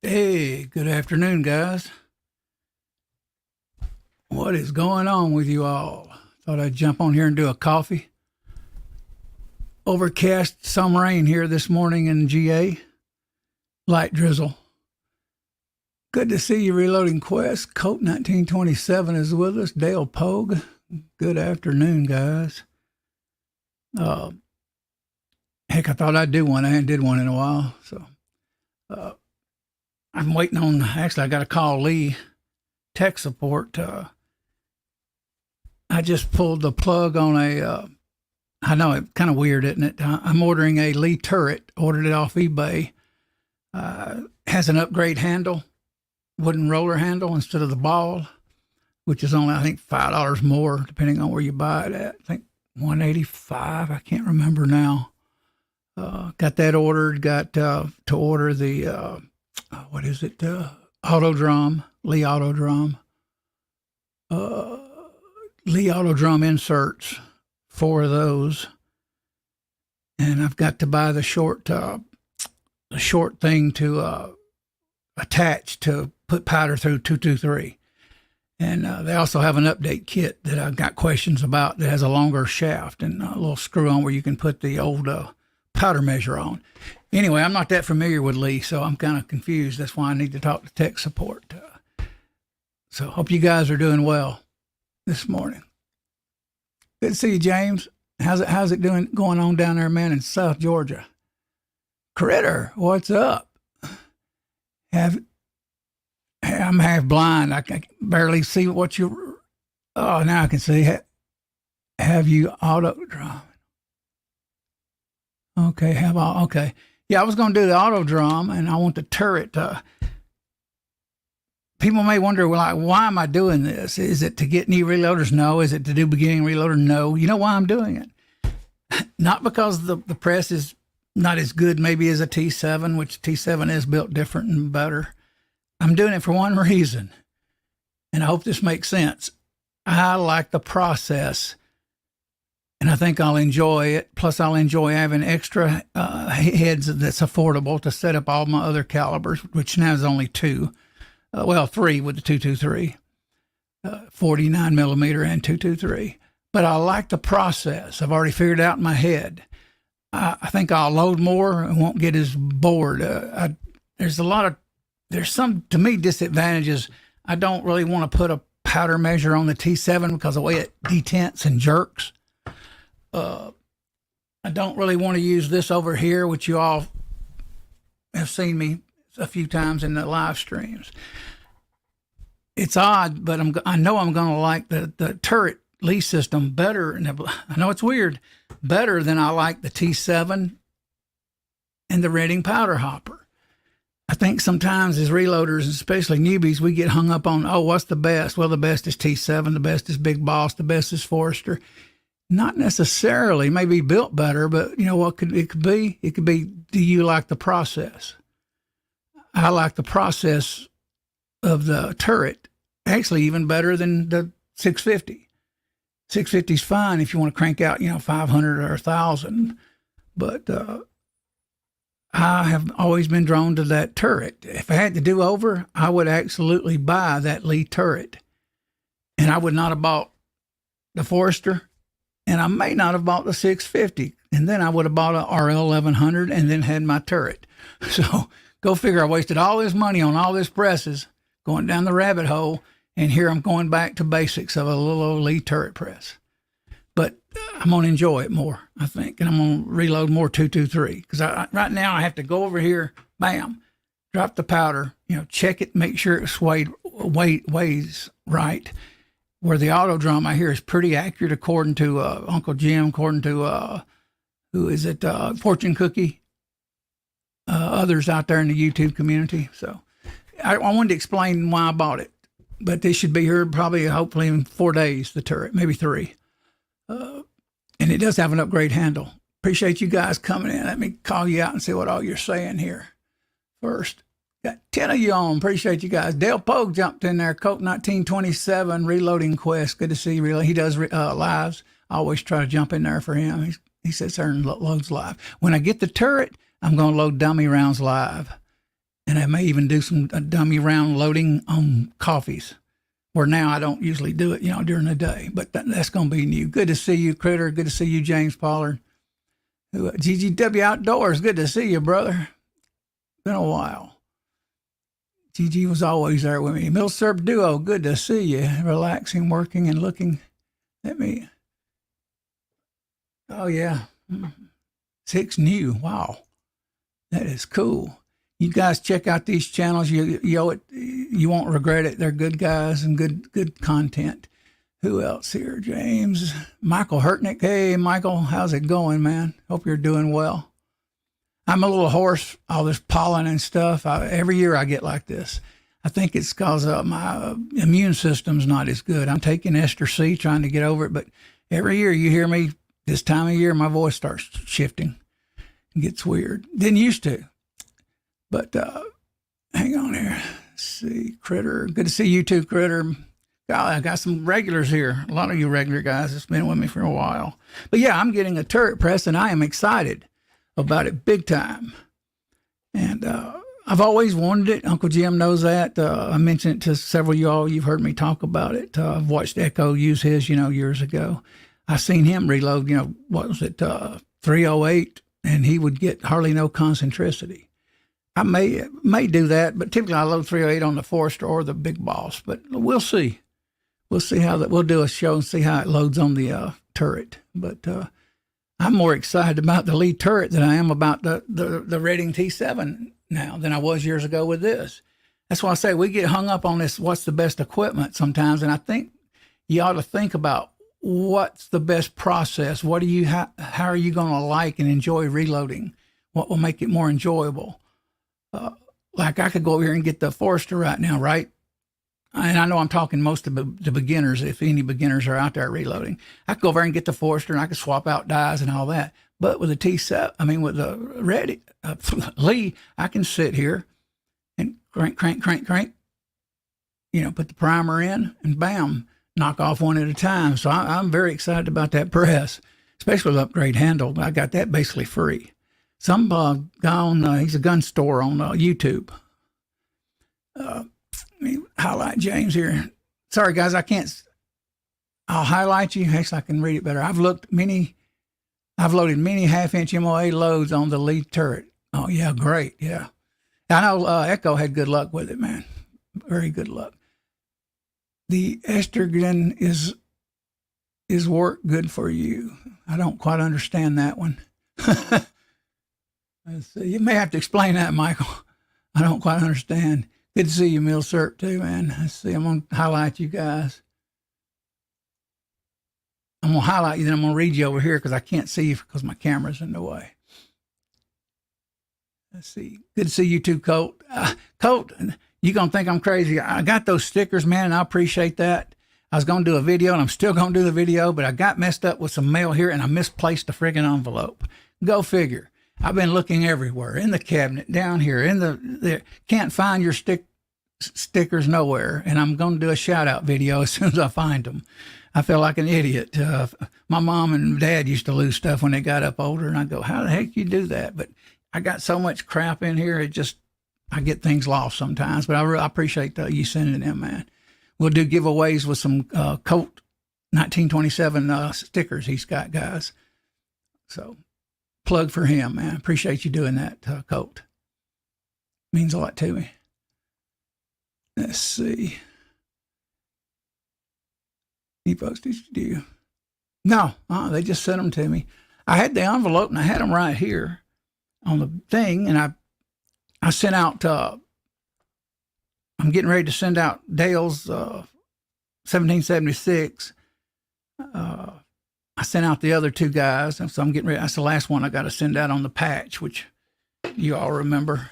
Hey, good afternoon, guys. What is going on with you all? Thought I'd jump on here and do a coffee. Overcast, some rain here this morning in GA. Light drizzle. Good to see you, Reloading Quest. Colt 1927 is with us. Dale Pogue. Good afternoon, guys. Heck, I thought I'd do one. I hadn't did one in a while, so I'm waiting on. Actually, I got to call Lee tech support. I just pulled the plug on a. I know it's kind of weird, isn't it? I'm ordering a Lee turret. Ordered it off eBay. Has an upgrade handle, wooden roller handle instead of the ball, which is only I think $5 more depending on where you buy it at. I think $185. I can't remember now. Got that ordered. Got to order the what is it? Auto drum, Lee auto drum. Lee auto drum inserts, 4 of those, and I've got to buy the short thing to attach to put powder through 223. And they also have an update kit that I've got questions about that has a longer shaft and a little screw on where you can put the old powder measure on. Anyway, I'm not that familiar with Lee, so I'm kind of confused. That's why I need to talk to tech support. So hope you guys are doing well this morning. Good to see you, James. How's it going on down there, man, in South Georgia? Critter, what's up? I'm half blind. I can barely see what you. Oh, now I can see. Have you auto drum? Okay, okay. Yeah, I was going to do the auto drum, and I want the turret. People may wonder, well, why am I doing this? Is it to get knee reloaders? No. Is it to do beginning reloader? No. You know why I'm doing it? Not because the press is not as good maybe as a T7, which T7 is built different and better. I'm doing it for one reason, and I hope this makes sense. I like the process, and I think I'll enjoy it. Plus, I'll enjoy having extra heads that's affordable to set up all my other calibers, which now is only 2. 3 with the 223, 49 millimeter and 223. But I like the process. I've already figured it out in my head. I think I'll load more and won't get as bored. There's some, to me, disadvantages. I don't really want to put a powder measure on the T7 because of the way it detents and jerks. I don't really want to use this over here, which you all have seen me a few times in the live streams. It's odd, but I know I'm going to like the turret Lee system better. And I know it's weird, better than I like the T7 and the Redding powder hopper. I think sometimes as reloaders, especially newbies, we get hung up on, what's the best? Well, the best is T7, the best is Big Boss, the best is Forester. Not necessarily, maybe built better, but you know what it could be? It could be, do you like the process? I like the process of the turret, actually even better than the 650. 650 is fine if you want to crank out, 500 or 1,000. But I have always been drawn to that turret. If I had to do over, I would absolutely buy that Lee turret. And I would not have bought the Forester, and I may not have bought the 650. And then I would have bought a RL 1100 and then had my turret. So go figure, I wasted all this money on all this presses, going down the rabbit hole, and here I'm going back to basics of a little old Lee turret press. But I'm going to enjoy it more, I think, and I'm going to reload more 223. Because right now I have to go over here, bam, drop the powder, check it, make sure it's weighs right. Where the auto drum I hear is pretty accurate according to Uncle Jim, according to, who is it, Fortune Cookie, others out there in the YouTube community. So I wanted to explain why I bought it, but this should be here probably, hopefully in 4 days, the turret, maybe 3. And it does have an upgrade handle. Appreciate you guys coming in. Let me call you out and see what all you're saying here first. Got 10 of you on. Appreciate you guys. Dale Pogue jumped in there. Colt 1927, Reloading Quest. Good to see you. He does lives. I always try to jump in there for him. He sits there and loads live. When I get the turret, I'm going to load dummy rounds live. And I may even do some dummy round loading on coffees, where now I don't usually do it, during the day. But that's going to be new. Good to see you, Critter. Good to see you, James Pollard. GGW Outdoors. Good to see you, brother. Been a while. GG was always there with me. Milsurp Duo. Good to see you. Relaxing, working, and looking at me. Oh, yeah. 6 new. Wow. That is cool. You guys check out these channels. You owe it. You won't regret it. They're good guys and good content. Who else here? James, Michael Hurtnick. Hey, Michael, how's it going, man? Hope you're doing well. I'm a little hoarse, all this pollen and stuff. Every year I get like this. I think it's because my immune system's not as good. I'm taking Ester C, trying to get over it, but every year you hear me, this time of year, my voice starts shifting. It gets weird. Didn't used to. But hang on here. Let's see, Critter. Good to see you too, Critter. Golly, I got some regulars here. A lot of you regular guys that's been with me for a while. But yeah, I'm getting a turret press, and I am excited about it big time. And I've always wanted it. Uncle Jim knows that. I mentioned it to several of y'all. You've heard me talk about it. I've watched Echo use his, years ago. I seen him reload, what was it, 308, and he would get hardly no concentricity. I may do that, but typically I load 308 on the Forester or the Big Boss, but we'll see. We'll see we'll do a show and see how it loads on the turret. But I'm more excited about the Lee turret than I am about the Redding T7 now than I was years ago with this. That's why I say we get hung up on this, what's the best equipment sometimes, and I think you ought to think about what's the best process. How are you going to like and enjoy reloading? What will make it more enjoyable? Like I could go over here and get the Forester right now, right? And I know I'm talking most of the beginners, if any beginners are out there reloading. I could go over and get the Forester and I could swap out dies and all that. But with the T7, with the Lee, I can sit here and crank, put the primer in and bam, knock off one at a time. So I'm very excited about that press, especially with upgrade handle. I got that basically free. Some guy he's a gun store on YouTube. Let me highlight James here. Sorry, guys, I'll highlight you. Actually, I can read it better. I've loaded many half-inch MOA loads on the Lee turret. Oh, yeah, great, yeah. I know Echo had good luck with it, man. Very good luck. The estrogen is work good for you. I don't quite understand that one. You may have to explain that, Michael. I don't quite understand. Good to see you, Milsurp, too, man. Let's see. I'm going to highlight you guys. I'm going to highlight you, then I'm going to read you over here because I can't see you because my camera's in the way. Let's see. Good to see you too, Colt. Colt, you're going to think I'm crazy. I got those stickers, man, and I appreciate that. I was going to do a video, and I'm still going to do the video, but I got messed up with some mail here, and I misplaced the friggin' envelope. Go figure. I've been looking everywhere, in the cabinet, down here, can't find your stickers nowhere, and I'm going to do a shout-out video as soon as I find them. I feel like an idiot. My mom and dad used to lose stuff when they got up older, and I'd go, how the heck you do that? But I got so much crap in here, I get things lost sometimes, but I appreciate you sending them, man. We'll do giveaways with some Colt 1927 stickers he's got, guys. So plug for him, man. Appreciate you doing that, Colt. Means a lot to me. Let's see. Any postage due? No, they just sent them to me. I had the envelope and I had them right here on the thing, and I sent out. I'm getting ready to send out Dale's 1776. I sent out the other two guys, and so I'm getting ready. That's the last one I got to send out on the patch, which you all remember.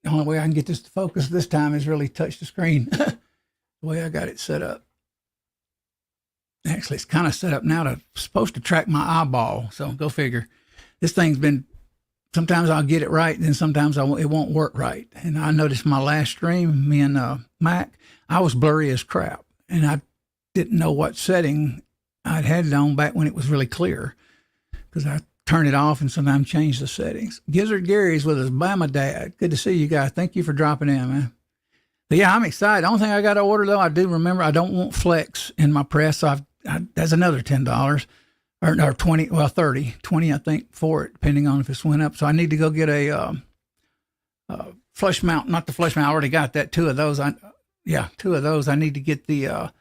The only way I can get this to focus this time is really touch the screen. The way I got it set up. Actually, it's kind of set up now supposed to track my eyeball. So go figure. This thing's been, sometimes I'll get it right, and then sometimes it won't work right. And I noticed my last stream, me and Mac, I was blurry as crap. And I didn't know what setting I'd had it on back when it was really clear. Because I turn it off and sometimes change the settings. Gizzard Gary's with us. By my dad. Good to see you guys. Thank you for dropping in, man. But yeah, I'm excited. The only thing I got to order, though, I do remember I don't want flex in my press. So that's another $10 or 20, well, 30, 20, I think, for it, depending on if it's went up. So I need to go get a flush mount, not the flush mount. I already got that. Two of those. Two of those. I need to get the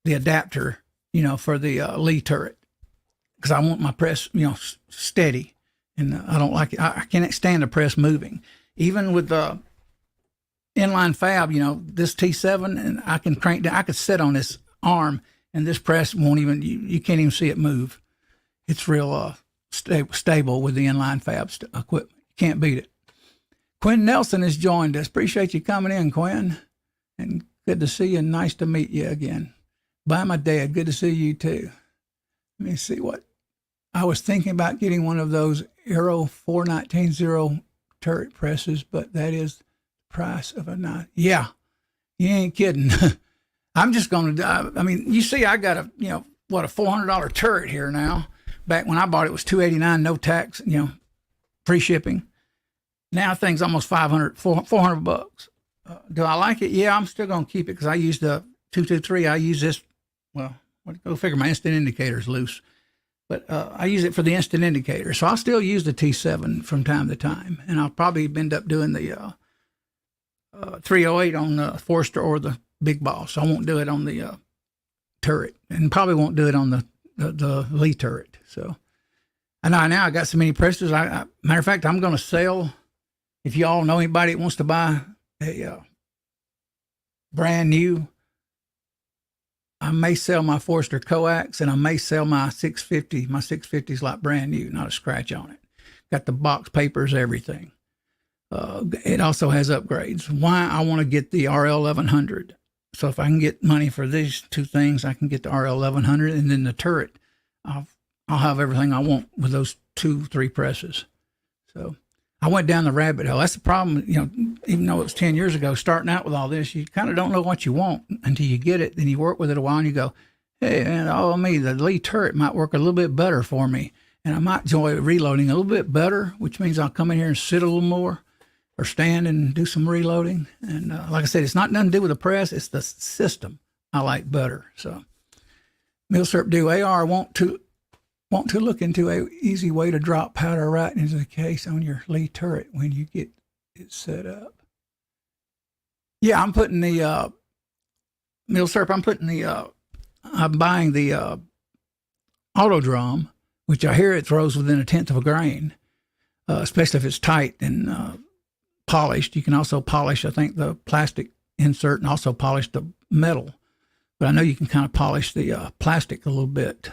adapter, for the Lee turret, because I want my press, steady, and I don't like it. I can't stand the press moving, even with the inline fab. This T7, and I can crank down. I could sit on this arm, and this press won't even. You can't even see it move. It's real stable with the inline fab equipment. Can't beat it. Quinn Nelson has joined us. Appreciate you coming in, Quinn, and good to see you. Nice to meet you again. By my dad, good to see you too. Let me see what I was thinking about getting one of those Aero 4190 turret presses, but that is the price of a knife. Yeah, you ain't kidding. I'm just going to. I mean, you see, I got a $400 turret here now. Back when I bought it, was $289, no tax, free shipping. Now things almost $400. Do I like it? Yeah, I'm still going to keep it because I use the 223. I use this. Well, go figure. My instant indicator's loose, but I use it for the instant indicator. So I'll still use the T7 from time to time, and I'll probably end up doing the 308 on the Forster or the Big Boss. I won't do it on the turret, and probably won't do it on the Lee turret. So, and now I got so many presses. Matter of fact, I'm going to sell. If you all know anybody that wants to buy a brand new, I may sell my Forster coax, and I may sell my 650. My 650's like brand new, not a scratch on it. Got the box papers, everything. It also has upgrades. Why I want to get the RL 1100. So if I can get money for these two things, I can get the RL 1100, and then the turret. I'll have everything I want with those 2-3 presses. So I went down the rabbit hole. That's the problem, even though it was 10 years ago, starting out with all this, you kind of don't know what you want until you get it. Then you work with it a while and you go, hey, man, the Lee turret might work a little bit better for me. And I might enjoy reloading a little bit better, which means I'll come in here and sit a little more or stand and do some reloading. And like I said, it's not nothing to do with the press. It's the system I like better. So Millsurp do AR want to look into a easy way to drop powder right into the case on your Lee turret when you get it set up. Yeah, I'm putting the Millsurp. I'm buying the Autodrum, which I hear it throws within 1/10 of a grain, especially if it's tight and polished. You can also polish, I think, the plastic insert and also polish the metal. But I know you can kind of polish the plastic a little bit.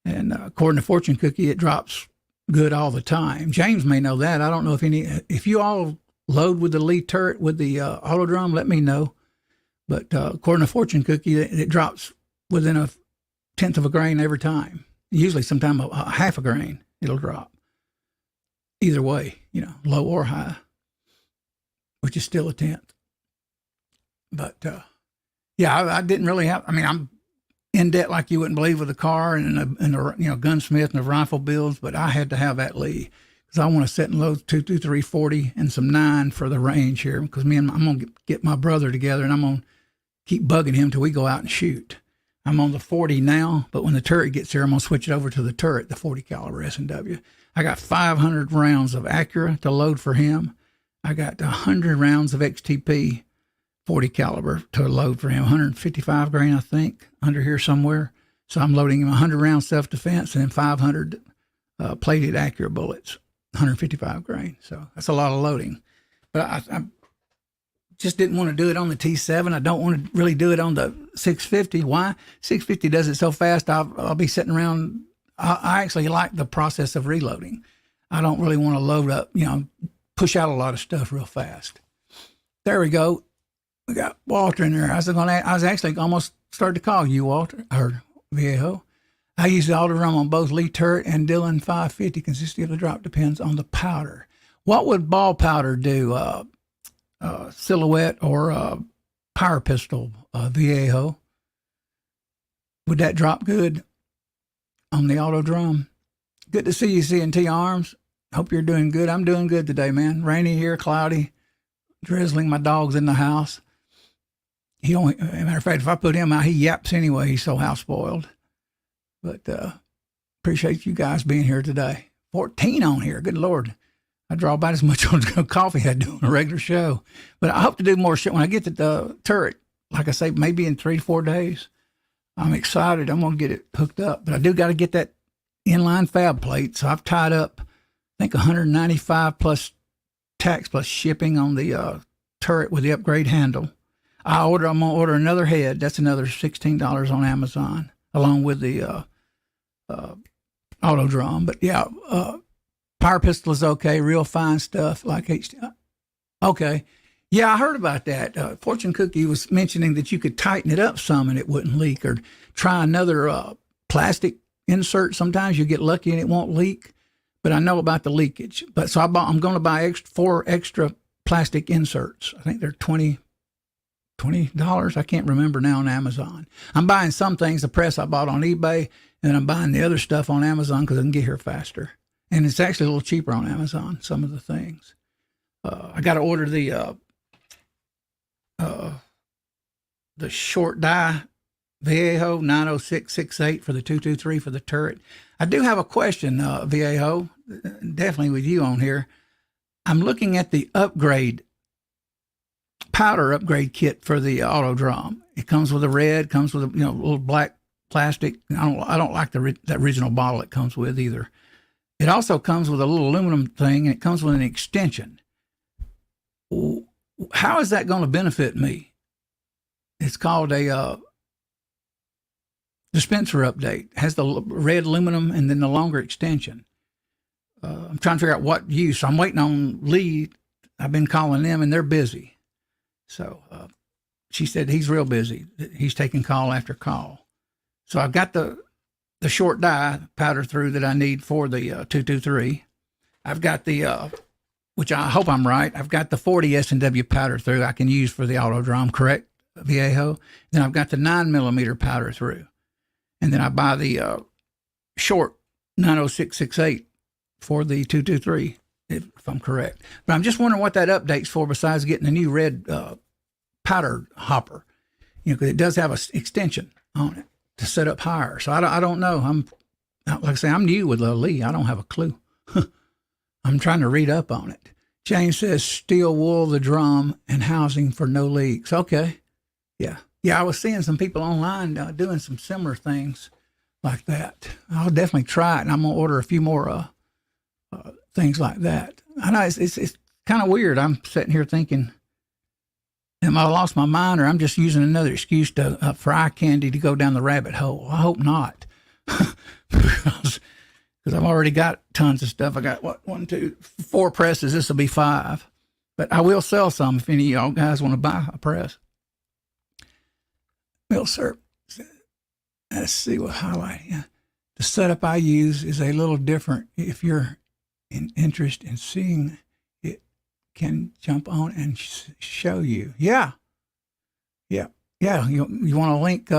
And according to Fortune Cookie, it drops good all the time. James may know that. I don't know if you all load with the Lee turret with the Autodrum, let me know. But according to Fortune Cookie, it drops within 1/10 of a grain every time. Usually sometime a half a grain it'll drop. Either way, low or high, which is still 1/10. But yeah, I didn't really have, I'm in debt like you wouldn't believe with a car and a gunsmith and the rifle builds, but I had to have that Lee because I want to set and load 223 40 and some 9 for the range here because I'm going to get my brother together and I'm going to keep bugging him till we go out and shoot. I'm on the 40 now, but when the turret gets here, I'm going to switch it over to the turret, the 40 caliber S&W. I got 500 rounds of Acura to load for him. I got 100 rounds of XTP 40 caliber to load for him, 155 grain, I think, under here somewhere. So I'm loading him 100 round self-defense and then 500 plated Acura bullets, 155 grain. So that's a lot of loading. But I just didn't want to do it on the T7. I don't want to really do it on the 650. Why? 650 does it so fast, I'll be sitting around. I actually like the process of reloading. I don't really want to load up, push out a lot of stuff real fast. There we go. We got Walter in there. I was actually almost started to call you Walter or Viejo. I use the Autodrum on both Lee turret and Dillon 550. Consistency of the drop depends on the powder. What would ball powder do? Silhouette or power pistol Viejo? Would that drop good on the Autodrum? Good to see you, C&T Arms. Hope you're doing good. I'm doing good today, man. Rainy here, cloudy, drizzling. My dog's in the house. He only, as a matter of fact, if I put him out, he yaps anyway. He's so house spoiled. But appreciate you guys being here today. 14 on here. Good Lord. I draw about as much on coffee as I do on a regular show. But I hope to do more shit when I get to the turret. Like I say, maybe in 3 to 4 days. I'm excited. I'm going to get it hooked up. But I do got to get that inline fab plate. So I've tied up, I think, 195 plus tax plus shipping on the turret with the upgrade handle. I'm going to order another head. That's another $16 on Amazon, along with the auto drum. But yeah, power pistol is okay. Real fine stuff like HT. Okay. Yeah, I heard about that. Fortune Cookie was mentioning that you could tighten it up some and it wouldn't leak, or try another plastic insert. Sometimes you get lucky and it won't leak. But I know about the leakage. But so I'm going to buy 4 extra plastic inserts. I think they're $20. I can't remember now on Amazon. I'm buying some things, the press I bought on eBay, and I'm buying the other stuff on Amazon because I can get here faster. And it's actually a little cheaper on Amazon, some of the things. I got to order the short die Viejo 90668 for the 223 for the turret. I do have a question, Viejo, definitely with you on here. I'm looking at the powder upgrade kit for the auto drum. It comes with a red, comes with a little black plastic. I don't like that original bottle it comes with either. It also comes with a little aluminum thing, and it comes with an extension. How is that going to benefit me? It's called a dispenser update. It has the red aluminum and then the longer extension. I'm trying to figure out what use. I'm waiting on Lee. I've been calling them, and they're busy. So she said he's real busy. He's taking call after call. So I've got the short die powder through that I need for the 223. I've got the, which I hope I'm right, I've got the 40 S&W powder through I can use for the auto drum, correct, Viejo? Then I've got the 9mm powder through. And then I buy the short 90668 for the 223, if I'm correct. But I'm just wondering what that update's for besides getting a new red powder hopper, because it does have an extension on it to set up higher. So I don't know. Like I say, I'm new with Lee. I don't have a clue. I'm trying to read up on it. James says steel wool, the drum, and housing for no leaks. Okay. Yeah. Yeah, I was seeing some people online doing some similar things like that. I'll definitely try it, and I'm going to order a few more things like that. I know it's kind of weird. I'm sitting here thinking, am I lost my mind, or I'm just using another excuse to for eye candy to go down the rabbit hole? I hope not, because I've already got tons of stuff. I got 1, 2, 4 presses. This will be 5, but I will sell some if any of y'all guys want to buy a press. Bill, sir, let's see what highlight. Yeah. The setup I use is a little different. If you're interest in seeing it, can jump on and show you. Yeah. You want a link,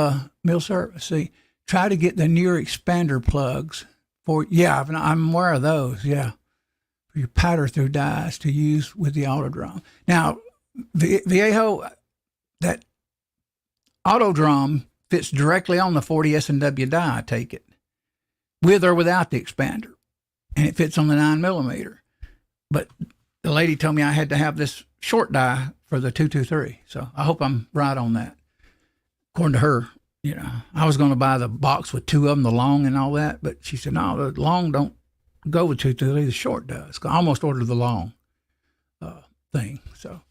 Mill Sir? See, try to get the newer expander plugs for. Yeah, I'm aware of those. Yeah, for your powder through dies to use with the auto drum. Now, Viejo, that auto drum fits directly on the 40 S&W die. I take it, with or without the expander. And it fits on the 9mm. But the lady told me I had to have this short die for the 223. So I hope I'm right on that. According to her, I was going to buy the box with 2 of them, the long and all that. But she said, no, the long don't go with 223, the short does. I almost ordered the long thing. So,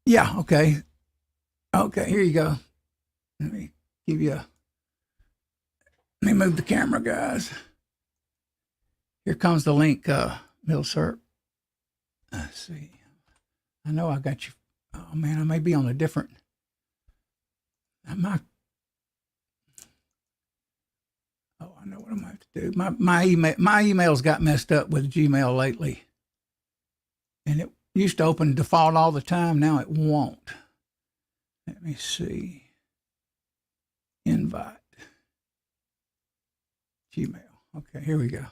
yeah, okay. Okay, here you go. Let me move the camera, guys. Here comes the link, Mill Sir. Let's see. I know I got you. Oh, man, I may be on a different. I know what I'm going to have to do. My emails got messed up with Gmail lately. And it used to open default all the time. Now it won't. Let me see. Invite. Gmail. Okay, here we go.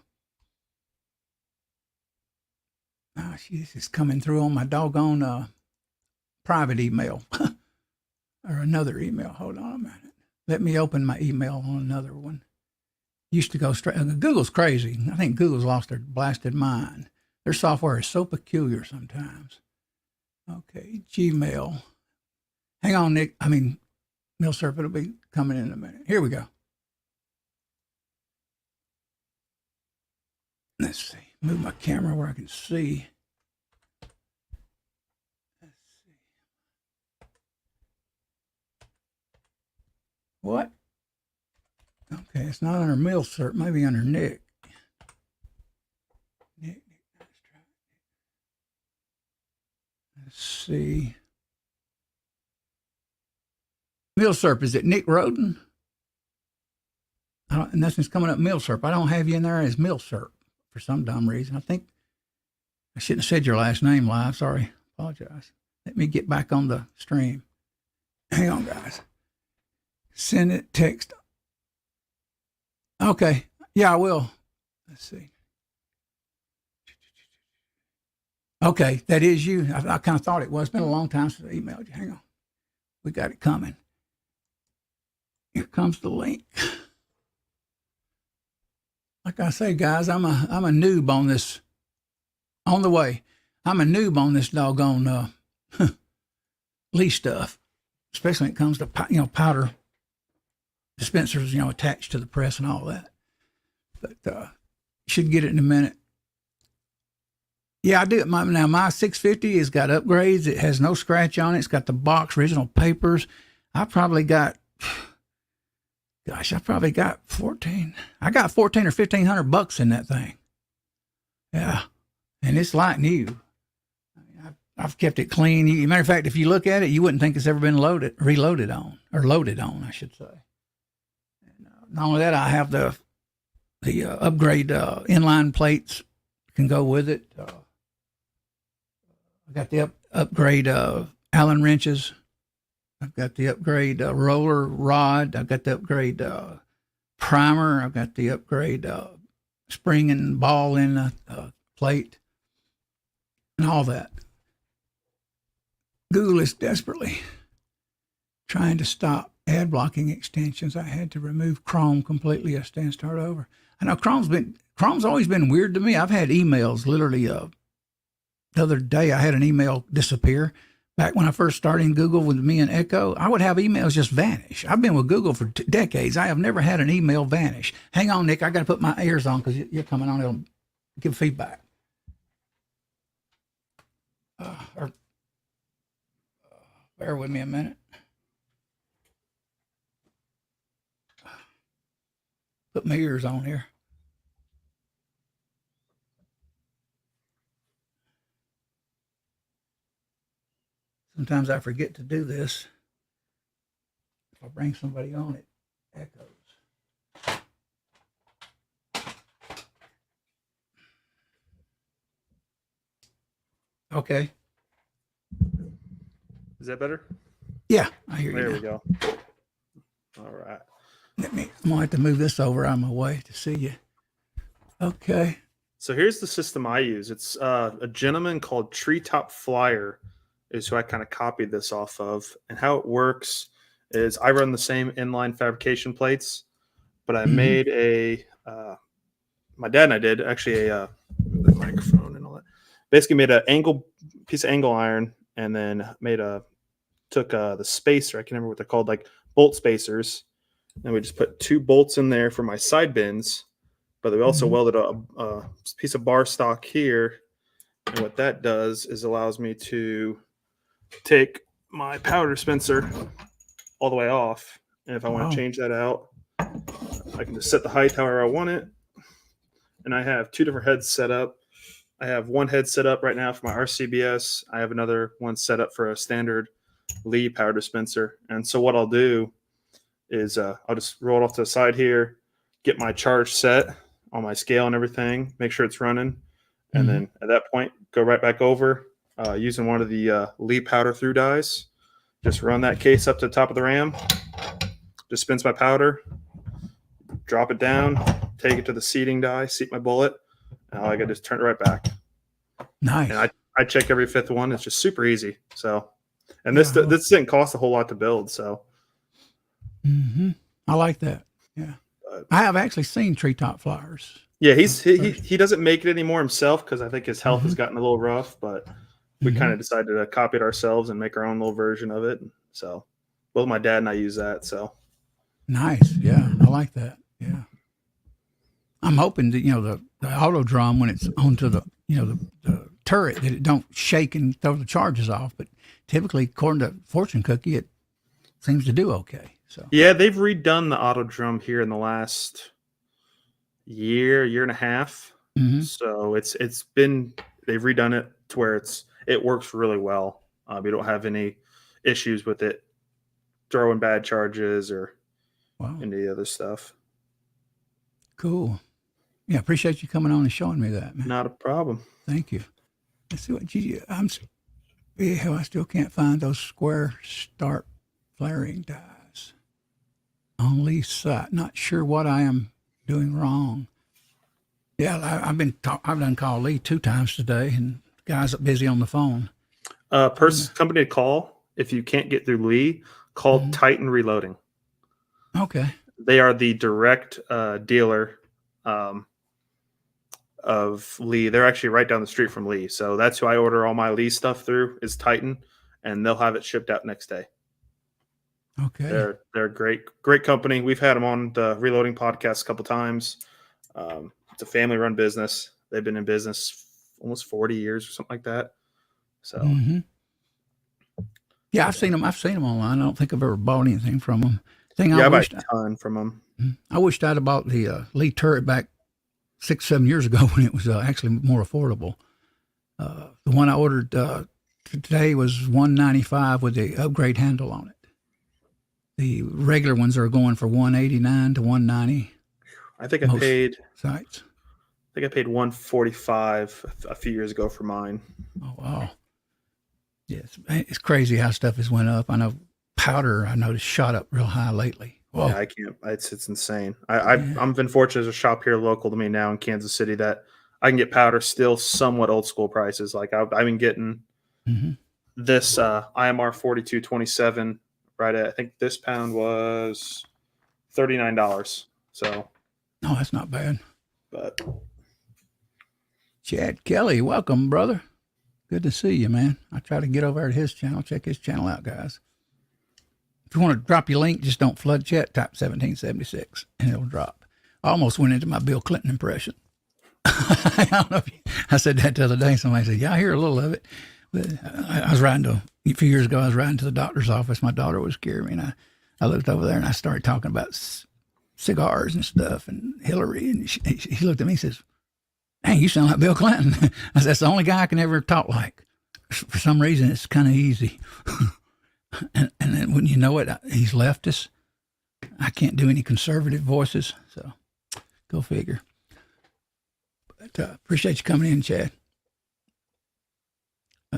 Oh, this is coming through on my doggone private email or another email. Hold on a minute. Let me open my email on another one. Used to go straight. Google's crazy. I think Google's lost their blasted mind. Their software is so peculiar sometimes. Okay, Gmail. Hang on, Nick. Milsurp, it'll be coming in a minute. Here we go. Let's see. Move my camera where I can see. Let's see. What? Okay, it's not under Milsurp. Maybe under Nick. Nick, let's try it. Let's see. Milsurp, is it Nick Roden? Nothing's coming up Milsurp. I don't have you in there as Milsurp for some dumb reason. I think I shouldn't have said your last name live. Sorry. Apologize. Let me get back on the stream. Hang on, guys. Send it, text. Okay. Yeah, I will. Let's see. Okay, that is you. I kind of thought it was. It's been a long time since I emailed you. Hang on. We got it coming. Here comes the link. Like I say, guys, I'm a noob on this. On the way, I'm a noob on this doggone lease stuff, especially when it comes to powder dispensers, attached to the press and all that. But should get it in a minute. Yeah, I do it. Now my 650 has got upgrades. It has no scratch on it. It's got the box, original papers. I probably got 14. I got 14 or 1,500 bucks in that thing. Yeah, and it's like new. I've kept it clean. Matter of fact, if you look at it, you wouldn't think it's ever been reloaded on, I should say. And not only that, I have the upgrade inline plates can go with it. I got the upgrade Allen wrenches. I've got the upgrade roller rod. I've got the upgrade primer. I've got the upgrade spring and ball in the plate and all that. Google is desperately trying to stop ad blocking extensions. I had to remove Chrome completely. I start over. I know Chrome's always been weird to me. I've had emails literally. The other day I had an email disappear. Back when I first started in Google with me and Echo, I would have emails just vanish. I've been with Google for decades. I have never had an email vanish. Hang on, Nick. I got to put my ears on because you're coming on. It'll give feedback. Bear with me a minute. Put my ears on here. Sometimes I forget to do this. If I bring somebody on, it echoes. Okay. Is that better? Yeah, I hear you. There we go. All right. I'm going to have to move this over out of my way to see you. Okay. So here's the system I use. It's a gentleman called Treetop Flyer is who I kind of copied this off of. And how it works is I run the same inline fabrication plates, but I made my dad and I did actually the microphone and all that. Basically made a piece of angle iron and then took the spacer. I can't remember what they're called, like bolt spacers. And we just put 2 bolts in there for my side bins, but we also welded a piece of bar stock here. And what that does is allows me to take my powder dispenser all the way off. And if I want to change that out, I can just set the height however I want it. And I have 2 different heads set up. I have one head set up right now for my RCBS. I have another one set up for a standard Lee powder dispenser. And so what I'll do is I'll just roll it off to the side here, get my charge set on my scale and everything, make sure it's running. And then at that point, go right back over using one of the Lee powder through dies. Just run that case up to the top of the ram, dispense my powder, drop it down, take it to the seating die, seat my bullet, and all I got to just turn it right back. Nice. And I check every fifth one. It's just super easy. So, and Yeah, this didn't cost a whole lot to build. So, I like that. Yeah, I have actually seen treetop flyers. yeah, he doesn't make it anymore himself because I think his health has gotten a little rough. But we kind of decided to copy it ourselves and make our own little version of it. So, both my dad and I use that. So, nice. Yeah, I like that. Yeah, I'm hoping that the auto drum when it's onto the the turret that it don't shake and throw the charges off. But typically, according to Fortune Cookie, it seems to do okay. So yeah, they've redone the auto drum here in the last year and a half. So it's been they've redone it to where it works really well. You don't have any issues with it throwing bad charges or any other stuff. Cool. Yeah, appreciate you coming on and showing me that, man. Not a problem. Thank you. Let's see what I still can't find those square start flaring dies on Lee's site. Not sure what I am doing wrong. Yeah, I've done call Lee 2 times today, and the guy's busy on the phone. Company to call if you can't get through Lee. Call Titan Reloading. Okay. They are the direct dealer of Lee. They're actually right down the street from Lee, so that's who I order all my Lee stuff through. Is Titan, and they'll have it shipped out next day. Okay. They're a great company. We've had them on the Reloading podcast a couple times. It's a family-run business. They've been in business almost 40 years or something like that. So, yeah, I've seen them. I've seen them online. I don't think I've ever bought anything from them. I bought a ton from them. I wished I'd have bought the Lee turret back 6-7 years ago when it was actually more affordable. The one I ordered today was $195 with the upgrade handle on it. The regular ones are going for $189 to $190. I think I paid sites. I think I paid $145 a few years ago for mine. Oh wow! Yes, it's crazy how stuff has went up. I know powder. I noticed shot up real high lately. Whoa. Yeah, I can't. It's insane. I've been fortunate as a shop here local to me now in Kansas City that I can get powder still somewhat old school prices. Like I've been getting this IMR 4227 right at, I think this pound was $39. So, no, that's not bad. But Chad Kelly, welcome, brother. Good to see you, man. I try to get over there to his channel. Check his channel out, guys. If you want to drop your link, just don't flood chat. Type 1776, and it'll drop. I almost went into my Bill Clinton impression. I don't know I said that the other day. Somebody said, "Yeah, I hear a little of it." But I was riding a few years ago. I was riding to the doctor's office. My daughter was scaring me, and I looked over there and I started talking about cigars and stuff and Hillary, and he looked at me and says, "Dang, you sound like Bill Clinton." I said, "That's the only guy I can ever talk like. For some reason, it's kind of easy." and then when you know it, he's leftist. I can't do any conservative voices, so go figure. But appreciate you coming in, Chad.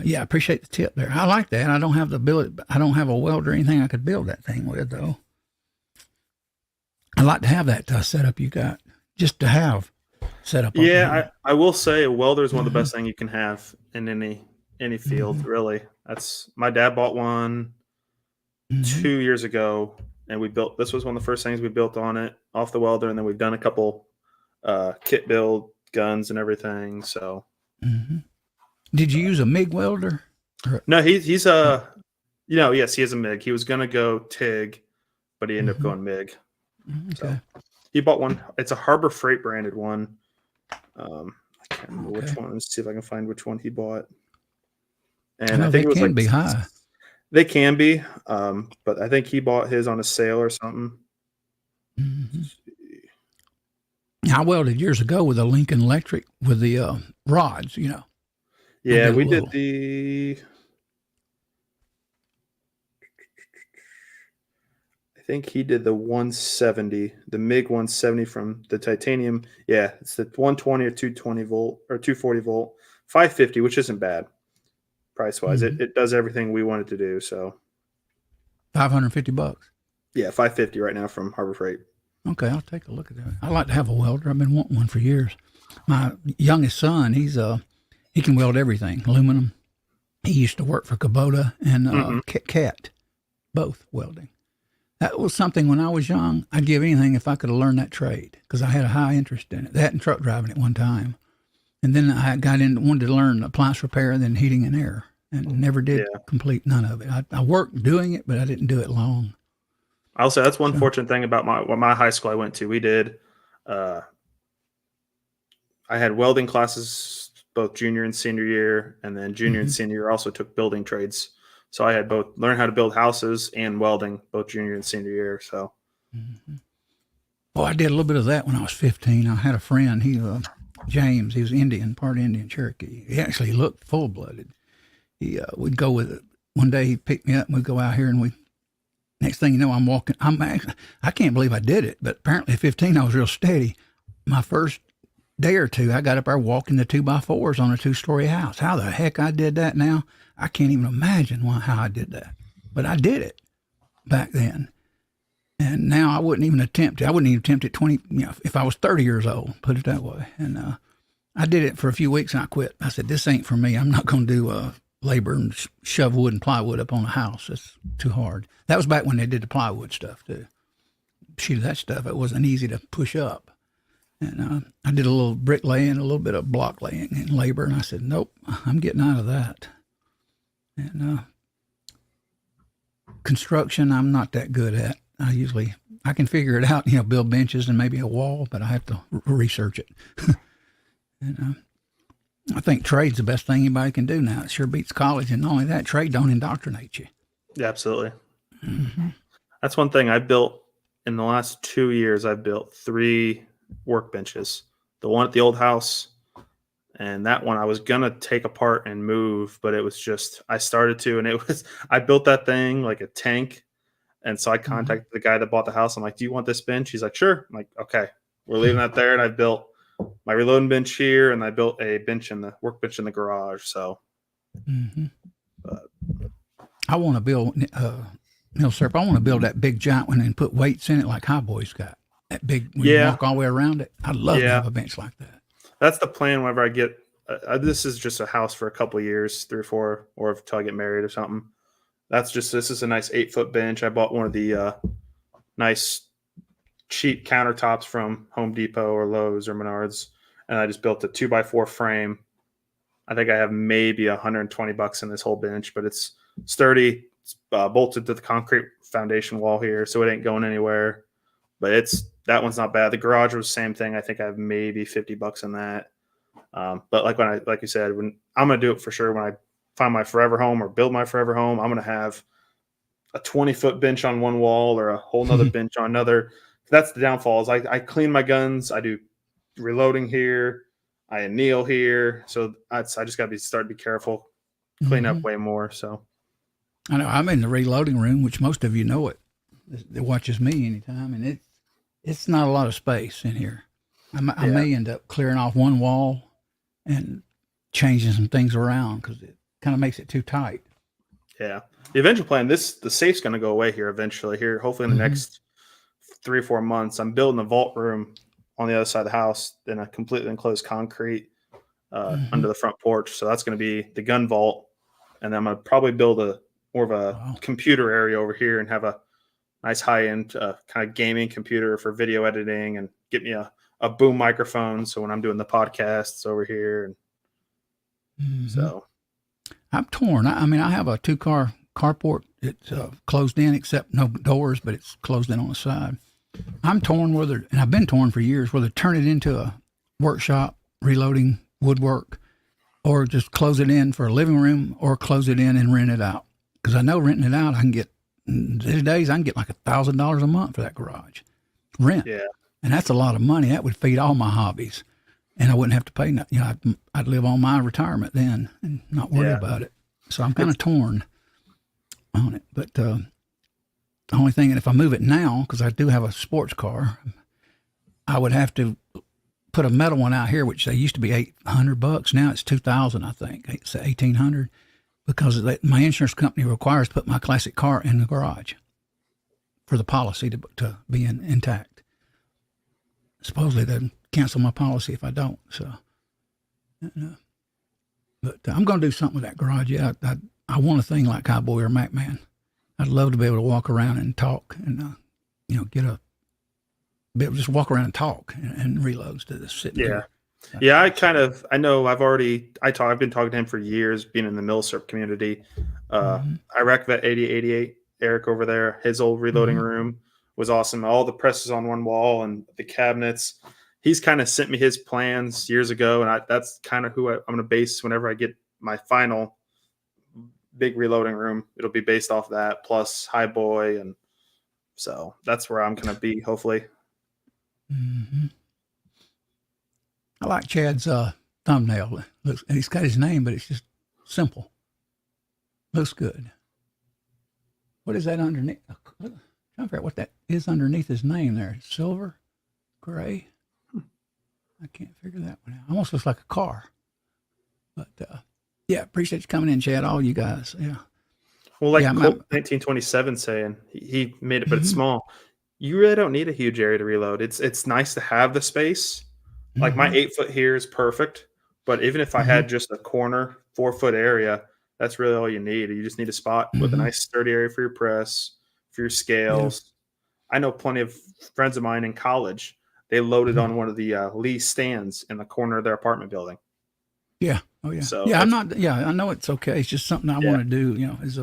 Yeah, I appreciate the tip there. I like that. I don't have the ability. I don't have a welder or anything I could build that thing with, though. I'd like to have that setup you got, just to have set up. Yeah, I will say a welder is one of the best things you can have in any field, really. That's my dad bought one 2 years ago, and this was one of the first things we built on it off the welder, and then we've done a couple kit build guns and everything. So, did you use a MIG welder? No, he's yes, he has a MIG. He was gonna go TIG, but he ended up going MIG. Okay. So he bought one. It's a Harbor Freight branded one. I can't remember which one. Let's see if I can find which one he bought. And I think it was can be high. They can be, but I think he bought his on a sale or something. I welded years ago with a Lincoln Electric with the rods, Yeah, we did the. I think he did the 170, the MiG 170 from the titanium. Yeah, it's the 120 or 220 volt or 240 volt, 550, which isn't bad price wise. It does everything we wanted to do. So $550. Yeah, 550 right now from Harbor Freight. Okay, I'll take a look at that. I'd like to have a welder. I've been wanting one for years. My youngest son, he can weld everything, aluminum. He used to work for Kubota and Cat, both welding. That was something when I was young, I'd give anything if I could have learned that trade because I had a high interest in it. That and truck driving at one time. And then I wanted to learn appliance repair, then heating and air, and never did complete none of it. I worked doing it, but I didn't do it long. I'll say that's one fortunate thing about my high school I went to. We did, I had welding classes both junior and senior year, and then junior and senior year also took building trades. So I had both learn how to build houses and welding both junior and senior year. So, Well, I did a little bit of that when I was 15. I had a friend, James, he was Indian, part Indian Cherokee. He actually looked full-blooded. We'd go with it. One day he picked me up and we'd go out here and next thing you know, I'm walking. I can't believe I did it, but apparently at 15 I was real steady. My first day or two, I got up there walking the 2x4s on a 2-story house. How the heck I did that now, I can't even imagine how I did that. But I did it back then. And now I wouldn't even attempt it. I wouldn't even attempt it 20, if I was 30 years old, put it that way. And I did it for a few weeks and I quit. I said, this ain't for me. I'm not going to do labor and shove wood and plywood up on a house. It's too hard. That was back when they did the plywood stuff too. Shoot, that stuff, it wasn't easy to push up. And I did a little bricklaying, a little bit of block laying and labor. And I said, nope, I'm getting out of that. And construction, I'm not that good at. I can figure it out, build benches and maybe a wall, but I have to research it. And I think trade's the best thing anybody can do now. It sure beats college. And not only that, trade don't indoctrinate you. Yeah, absolutely. That's one thing I built in the last 2 years. I've built 3 workbenches. The one at the old house, and that one I was going to take apart and move, but it was just, I started to, and I built that thing like a tank. And so I contacted the guy that bought the house. I'm like, do you want this bench? He's like, sure. I'm like, okay, we're leaving that there. And I built my reloading bench here, and I built a workbench in the garage. So I want to build, Serp, I want to build that big giant one and put weights in it like High Boys got. That big, when you walk all the way around it. I'd love to have a bench like that. That's the plan whenever I get, this is just a house for a couple of years, 3 or 4, or until I get married or something. This is a nice 8-foot bench. I bought one of the nice cheap countertops from Home Depot or Lowe's or Menards, and I just built a 2x4 frame. I think I have maybe $120 in this whole bench, but it's sturdy. It's bolted to the concrete foundation wall here, so it ain't going anywhere. But that one's not bad. The garage was the same thing. I think I have maybe $50 in that. But like you said, when I'm gonna do it for sure when I find my forever home or build my forever home, I'm going to have a 20-foot bench on one wall or a whole nother bench on another. That's the downfall is I clean my guns. I do reloading here. I anneal here. So I just got to start to be careful, clean up way more. So I know I'm in the reloading room, which most of you know it. It watches me anytime. And it's not a lot of space in here. I may end up clearing off one wall and changing some things around because it kind of makes it too tight. Yeah. The eventual plan, the safe's going to go away here eventually here, hopefully in the next 3 or 4 months. I'm building a vault room on the other side of the house in a completely enclosed concrete under the front porch. So that's going to be the gun vault. And then I'm going to probably build more of a computer area over here and have a nice high-end kind of gaming computer for video editing and get me a boom microphone. So when I'm doing the podcasts over here. And so I'm torn. I mean, I have a 2-car carport. It's closed in except no doors, but it's closed in on the side. I'm torn and I've been torn for years, whether turn it into a workshop, reloading woodwork, or just close it in for a living room or close it in and rent it out. Because I know renting it out, these days I can get like $1,000 a month for that garage rent. Yeah. And that's a lot of money. That would feed all my hobbies. And I wouldn't have to pay nothing. I'd live on my retirement then and not worry about it. So I'm kind of torn on it. But the only thing, and if I move it now, because I do have a sports car, I would have to put a metal one out here, which they used to be $800. Now it's $2,000, I think. It's $1,800 because my insurance company requires to put my classic car in the garage for the policy to be intact. supposedly they cancel my policy if I don't. So, but I'm going to do something with that garage. Yeah, I want a thing like Cowboy or Mac Man. I'd love to be able to walk around and talk and be able to just walk around and talk and reload instead of sitting here. Yeah, I know I've been talking to him for years, being in the Millsap community. Iraq Vet 8088, Eric over there, his old reloading room was awesome. All the presses on one wall and the cabinets. He's kind of sent me his plans years ago, and that's kind of who I'm going to base whenever I get my final big reloading room. It'll be based off that, plus High Boy, and so that's where I'm going to be, hopefully. I like Chad's thumbnail. He's got his name, but it's just simple. Looks good. What is that underneath? I'm trying to figure out what that is underneath his name there. Silver, gray. I can't figure that one out. Almost looks like a car. But yeah, appreciate you coming in, Chad. All you guys. Yeah. Well, like Colt 1927 saying, he made it, but it's small. You really don't need a huge area to reload. It's nice to have the space. Like my 8-foot here is perfect, but even if I had just a corner 4-foot area, that's really all you need. You just need a spot with a nice sturdy area for your press, for your scales. I know plenty of friends of mine in college. They loaded on one of the Lee stands in the corner of their apartment building. Yeah. Oh yeah. So yeah, I'm not. Yeah, I know it's okay. It's just something I want to do. As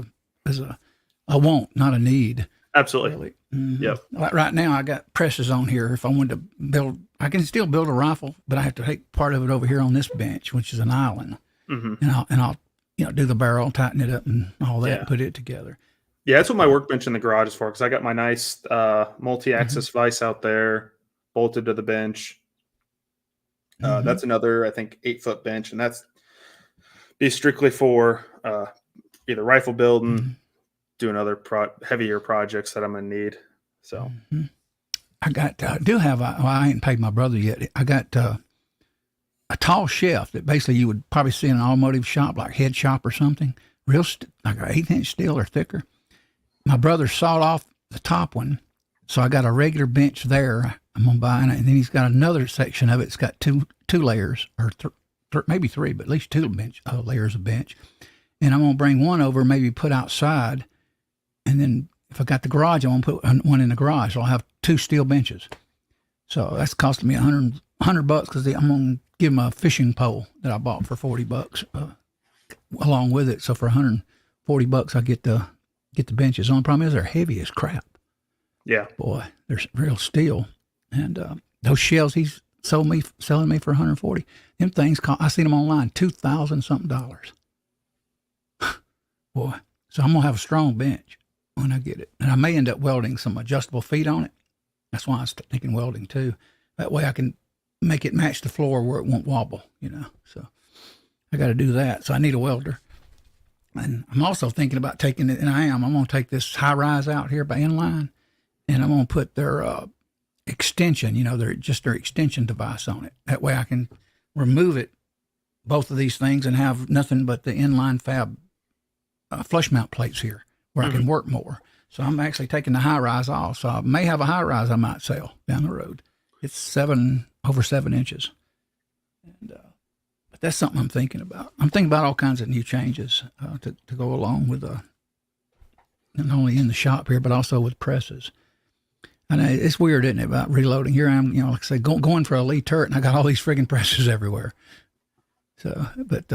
a want, not a need. Absolutely. Really. Yep. Like right now, I got presses on here. If I wanted to build, I can still build a rifle, but I have to take part of it over here on this bench, which is an island, and I'll do the barrel, tighten it up, and all that, and put it together. Yeah, that's what my workbench in the garage is for. Because I got my nice multi-axis vise out there, bolted to the bench. That's another, I think, 8-foot bench, and that's be strictly for either rifle building, doing other heavier projects that I'm gonna need. So I got I ain't paid my brother yet. I got a tall shelf that basically you would probably see in an automotive shop, like head shop or something, like an 1/8-inch steel or thicker. My brother sawed off the top one, so I got a regular bench there. I'm gonna buy it, and then he's got another section of it. It's got two layers, or maybe three, but at least two layers of bench. And I'm gonna bring one over, maybe put outside, and then if I got the garage, I'm gonna put one in the garage. So I'll have 2 steel benches. So that's costing me $100 because I'm gonna give him a fishing pole that I bought for $40 along with it. So for $140, I get the benches. The only problem is they're heavy as crap. Yeah, boy, they're real steel. And those shells he's selling me for $140. Them things I seen them online, $2,000 something. Boy, so I'm gonna have a strong bench when I get it, and I may end up welding some adjustable feet on it. That's why I was thinking welding too. That way I can make it match the floor where it won't wobble. So I got to do that. So I need a welder, and I'm also thinking about taking it. And I'm gonna take this high rise out here by Inline, and I'm gonna put their extension, their extension device on it. That way I can remove it, both of these things, and have nothing but the inline fab flush mount plates here where I can work more. So I'm actually taking the high rise off. So I may have a high rise I might sell down the road. It's over 7 inches. And, but that's something I'm thinking about. I'm thinking about all kinds of new changes to go along with not only in the shop here, but also with presses. And it's weird, isn't it, about reloading? Here I am, like I say, going for a Lee turret, and I got all these friggin' presses everywhere. So, but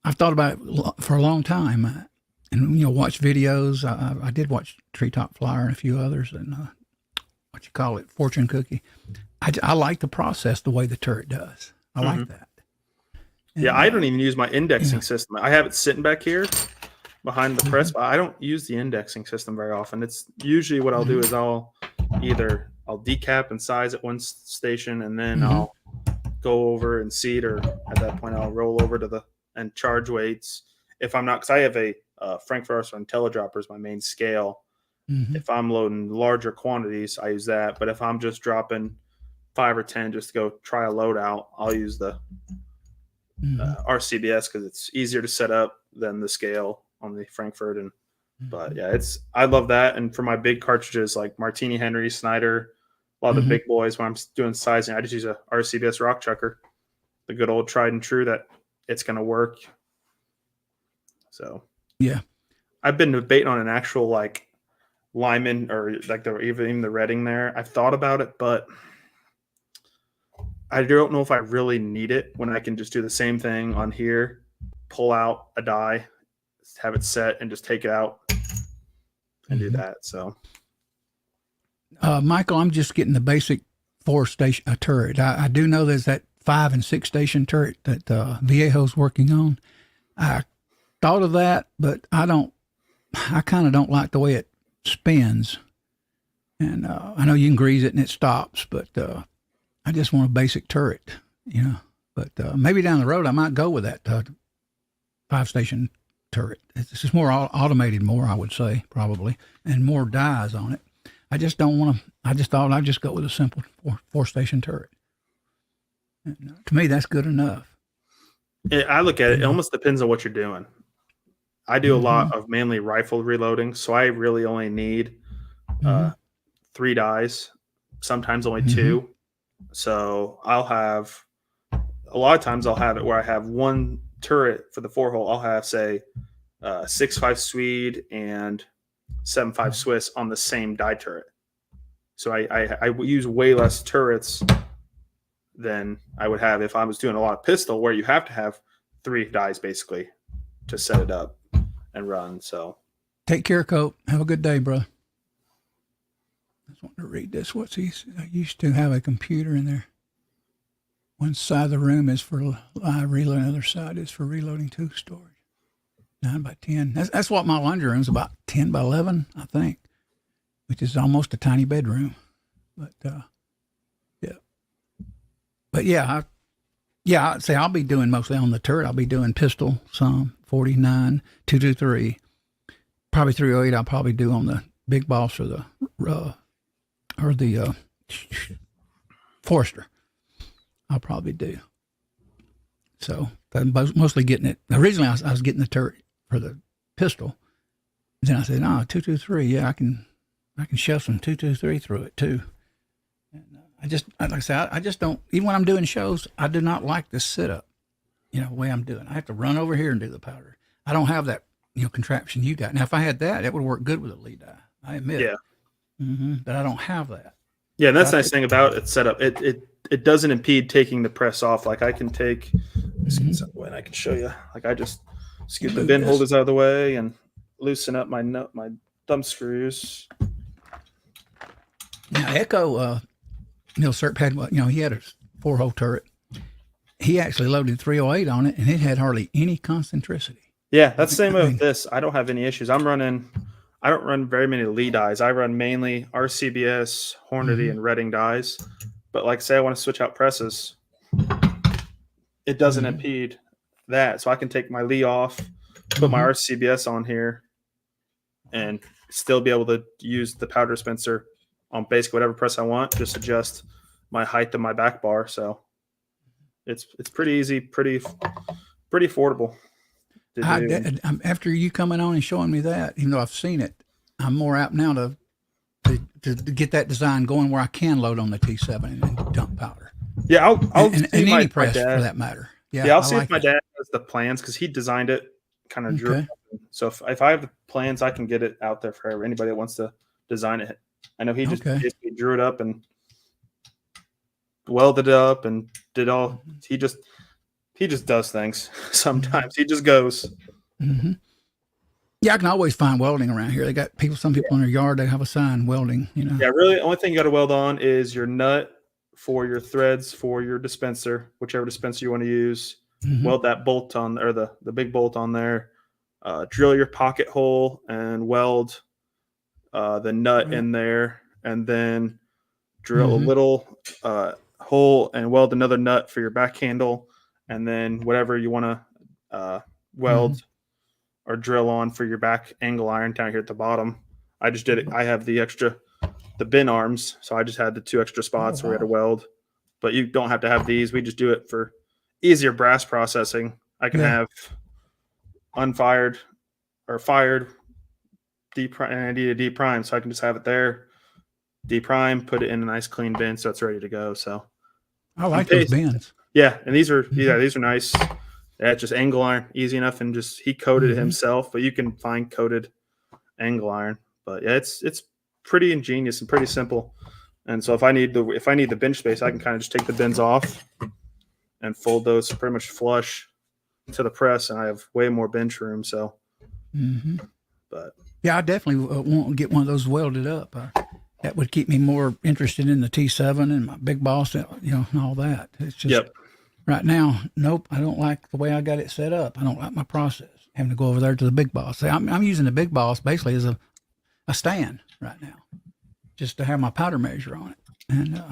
I've thought about it for a long time, and watch videos. I did watch Treetop Flyer and a few others, and Fortune Cookie. I like the process the way the turret does. I like that. And, I don't even use my indexing system. I have it sitting back here behind the press, but I don't use the indexing system very often. It's usually what I'll do is I'll decap and size at one station, and then I'll go over and seat, or at that point I'll roll over and charge weights. If I'm not, because I have a Frankfurt Arsenal IntelliDropper is my main scale. If I'm loading larger quantities, I use that. But if I'm just dropping 5 or 10 just to go try a loadout, I'll use the RCBS because it's easier to set up than the scale on the Frankfurt. But yeah, I love that. And for my big cartridges like Martini Henry, Snyder, a lot of the big boys when I'm doing sizing, I just use a RCBS rock chucker, the good old tried and true that it's going to work. So Yeah. I've been debating on an actual like lineman or like even the Redding there. I've thought about it, but I don't know if I really need it when I can just do the same thing on here, pull out a die, have it set, and just take it out and do that. So, Michael, I'm just getting the basic 4-station turret. I do know there's that 5 and 6 station turret that Viejo's working on. I thought of that, but I kind of don't like the way it spins. And I know you can grease it and it stops, but I just want a basic turret, you know. But maybe down the road I might go with that 5-station turret. It's just more automated, I would say, probably, and more dies on it. I just don't want to. I just thought I'd just go with a simple 4-station turret. And, to me, that's good enough. I look at it. It almost depends on what you're doing. I do a lot of mainly rifle reloading, so I really only need 3 dies, sometimes only 2. So I'll have a lot of times I'll have it where I have one turret for the 4-hole. I'll have say 6.5 Swede and 7.5 Swiss on the same die turret. So I use way less turrets than I would have if I was doing a lot of pistol, where you have to have 3 dies basically to set it up and run. So take care, Cope. Have a good day, brother. I just want to read this. I used to have a computer in there. One side of the room is for live reloading, the other side is for reloading 2 storage. 9 by 10. That's what my laundry room's about, 10 by 11, I think, which is almost a tiny bedroom. But yeah. But yeah, I'd say I'll be doing mostly on the turret. I'll be doing pistol, some 49, 223, probably 308. I'll probably do on the Big Boss or the Forester. I'll probably do. So I'm mostly getting it. Originally, I was getting the turret for the pistol. Then I said, no, 223. Yeah, I can shove some 223 through it too. And like I said, I just don't. Even when I'm doing shows, I do not like this setup. The way I'm doing. I have to run over here and do the powder. I don't have that contraption you got. Now, if I had that, it would work good with a lead die. I admit. Yeah. But I don't have that. Yeah, and that's the nice thing about its setup. It doesn't impede taking the press off. Like I can take this and I can show you. Like I just scoot the bin holders out of the way and loosen up my thumb screws. Now Echo, Serp had he had a 4-hole turret. He actually loaded 308 on it, and it had hardly any concentricity. Yeah, that's the same with this. I don't have any issues. I don't run very many lead dies. I run mainly RCBS, Hornady, and Redding dies. But like say I want to switch out presses, it doesn't impede that. So I can take my Lee off, put my RCBS on here, and still be able to use the powder dispenser on basically whatever press I want. Just adjust my height of my back bar. So it's pretty easy, pretty affordable. After you coming on and showing me that, even though I've seen it, I'm more apt now to get that design going where I can load on the T7 and dump powder. Yeah, I'll and any press for that matter. Yeah, I'll see if my dad has the plans because he designed it, kind of drew it. So if I have the plans, I can get it out there for anybody that wants to design it. I know he just basically drew it up and welded it up and did all. He just does things. Sometimes he just goes. Yeah, I can always find welding around here. They got some people in their yard, they have a sign welding, Yeah, really, the only thing you got to weld on is your nut for your threads for your dispenser, whichever dispenser you want to use. Weld that bolt on, or the big bolt on there. Drill your pocket hole and weld the nut in there, and then drill a little hole and weld another nut for your back handle, and then whatever you want to weld or drill on for your back angle iron down here at the bottom. I just did it. I have the bin arms, so I just had the 2 extra spots where we had to weld. But you don't have to have these. We just do it for easier brass processing. I can have unfired or fired D prime, and I need a D prime, so I can just have it there. deprime, put it in a nice clean bin so it's ready to go. So I like those bins. yeah, and these are nice. Yeah, just angle iron, easy enough, and just he coated it himself. But you can find coated angle iron. But yeah, it's pretty ingenious and pretty simple. And so if I need the bench space, I can kind of just take the bins off and fold those pretty much flush to the press, and I have way more bench room. So, but yeah, I definitely want to get one of those welded up. That would keep me more interested in the T7 and my Big Boss, and all that. It's just right now, nope, I don't like the way I got it set up. I don't like my process. Having to go over there to the Big Boss. I'm using the Big Boss basically as a stand right now, just to have my powder measure on it. And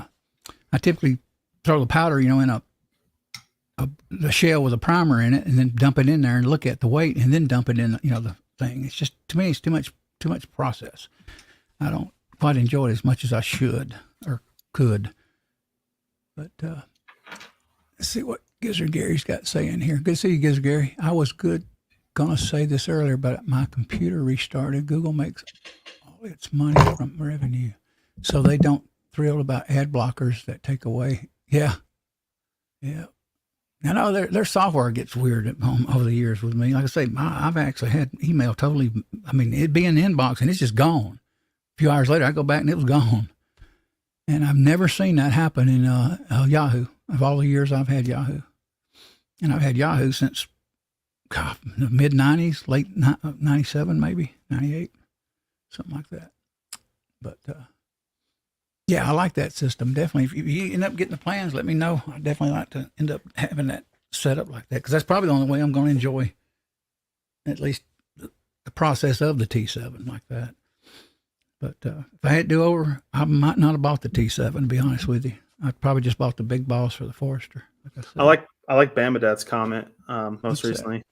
I typically throw the powder, in the shell with a primer in it, and then dump it in there and look at the weight, and then dump it in, the thing. It's just, to me, it's too much process. I don't quite enjoy it as much as I should or could. But let's see what Gizzard Gary's got saying here. Good to see you, Gizzard Gary. I was gonna say this earlier, but my computer restarted. Google makes all its money from revenue, so they don't thrill about ad blockers that take away. Yeah. I know their software gets weird over the years with me. Like I say, I've actually had email totally. I mean, it'd be in the inbox and it's just gone. A few hours later, I go back and it was gone. And I've never seen that happen in Yahoo. Of all the years I've had Yahoo, and I've had Yahoo since the mid '90s, late '97, maybe '98, something like that. But yeah, I like that system. Definitely. If you end up getting the plans, let me know. I definitely like to end up having that set up like that, because that's probably the only way I'm going to enjoy at least the process of the T7 like that. But if I had to do over, I might not have bought the T7, to be honest with you. I'd probably just bought the Big Boss for the Forester. Like I like Bamadad's comment most recently.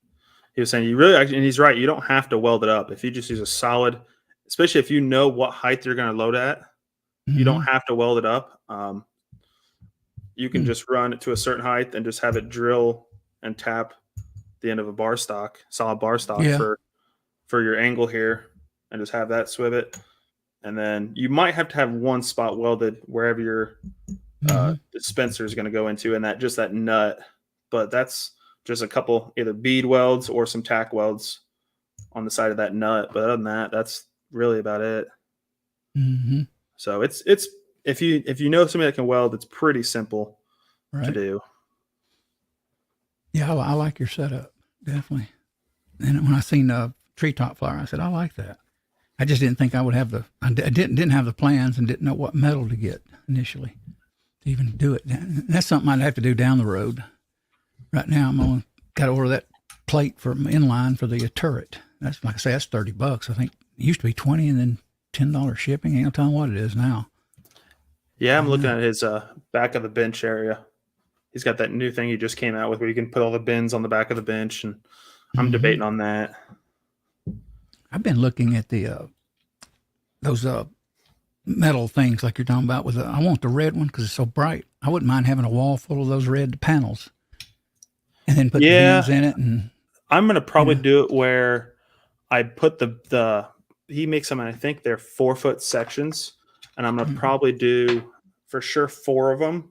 He was saying and he's right, you don't have to weld it up. If you just use a solid, especially if you know what height you're going to load at, you don't have to weld it up. You can just run it to a certain height and just have it drill and tap the end of a solid bar stock for your angle here, and just have that swivot. And then you might have to have one spot welded wherever your dispenser is going to go into, and that nut. But that's just a couple either bead welds or some tack welds on the side of that nut. But other than that, that's really about it. So it's if you know somebody that can weld, it's pretty simple to do. Yeah, I like your setup, definitely. And when I seen the treetop flyer, I said, I like that. I just didn't think I would have I didn't have the plans and didn't know what metal to get initially to even do it. That's something I'd have to do down the road. Right now, I'm got to order that plate for inline for the turret. That's, like I say, that's $30. I think it used to be 20 and then $10 shipping. Ain't no telling what it is now. Yeah, I'm looking at his back of the bench area. He's got that new thing he just came out with where you can put all the bins on the back of the bench, and I'm debating on that. I've been looking at the those metal things like you're talking about. I want the red one because it's so bright. I wouldn't mind having a wall full of those red panels, and then put the bins in it. And I'm gonna probably do it where I put the he makes them, and I think they're 4-foot sections, and I'm gonna probably do for sure 4 of them,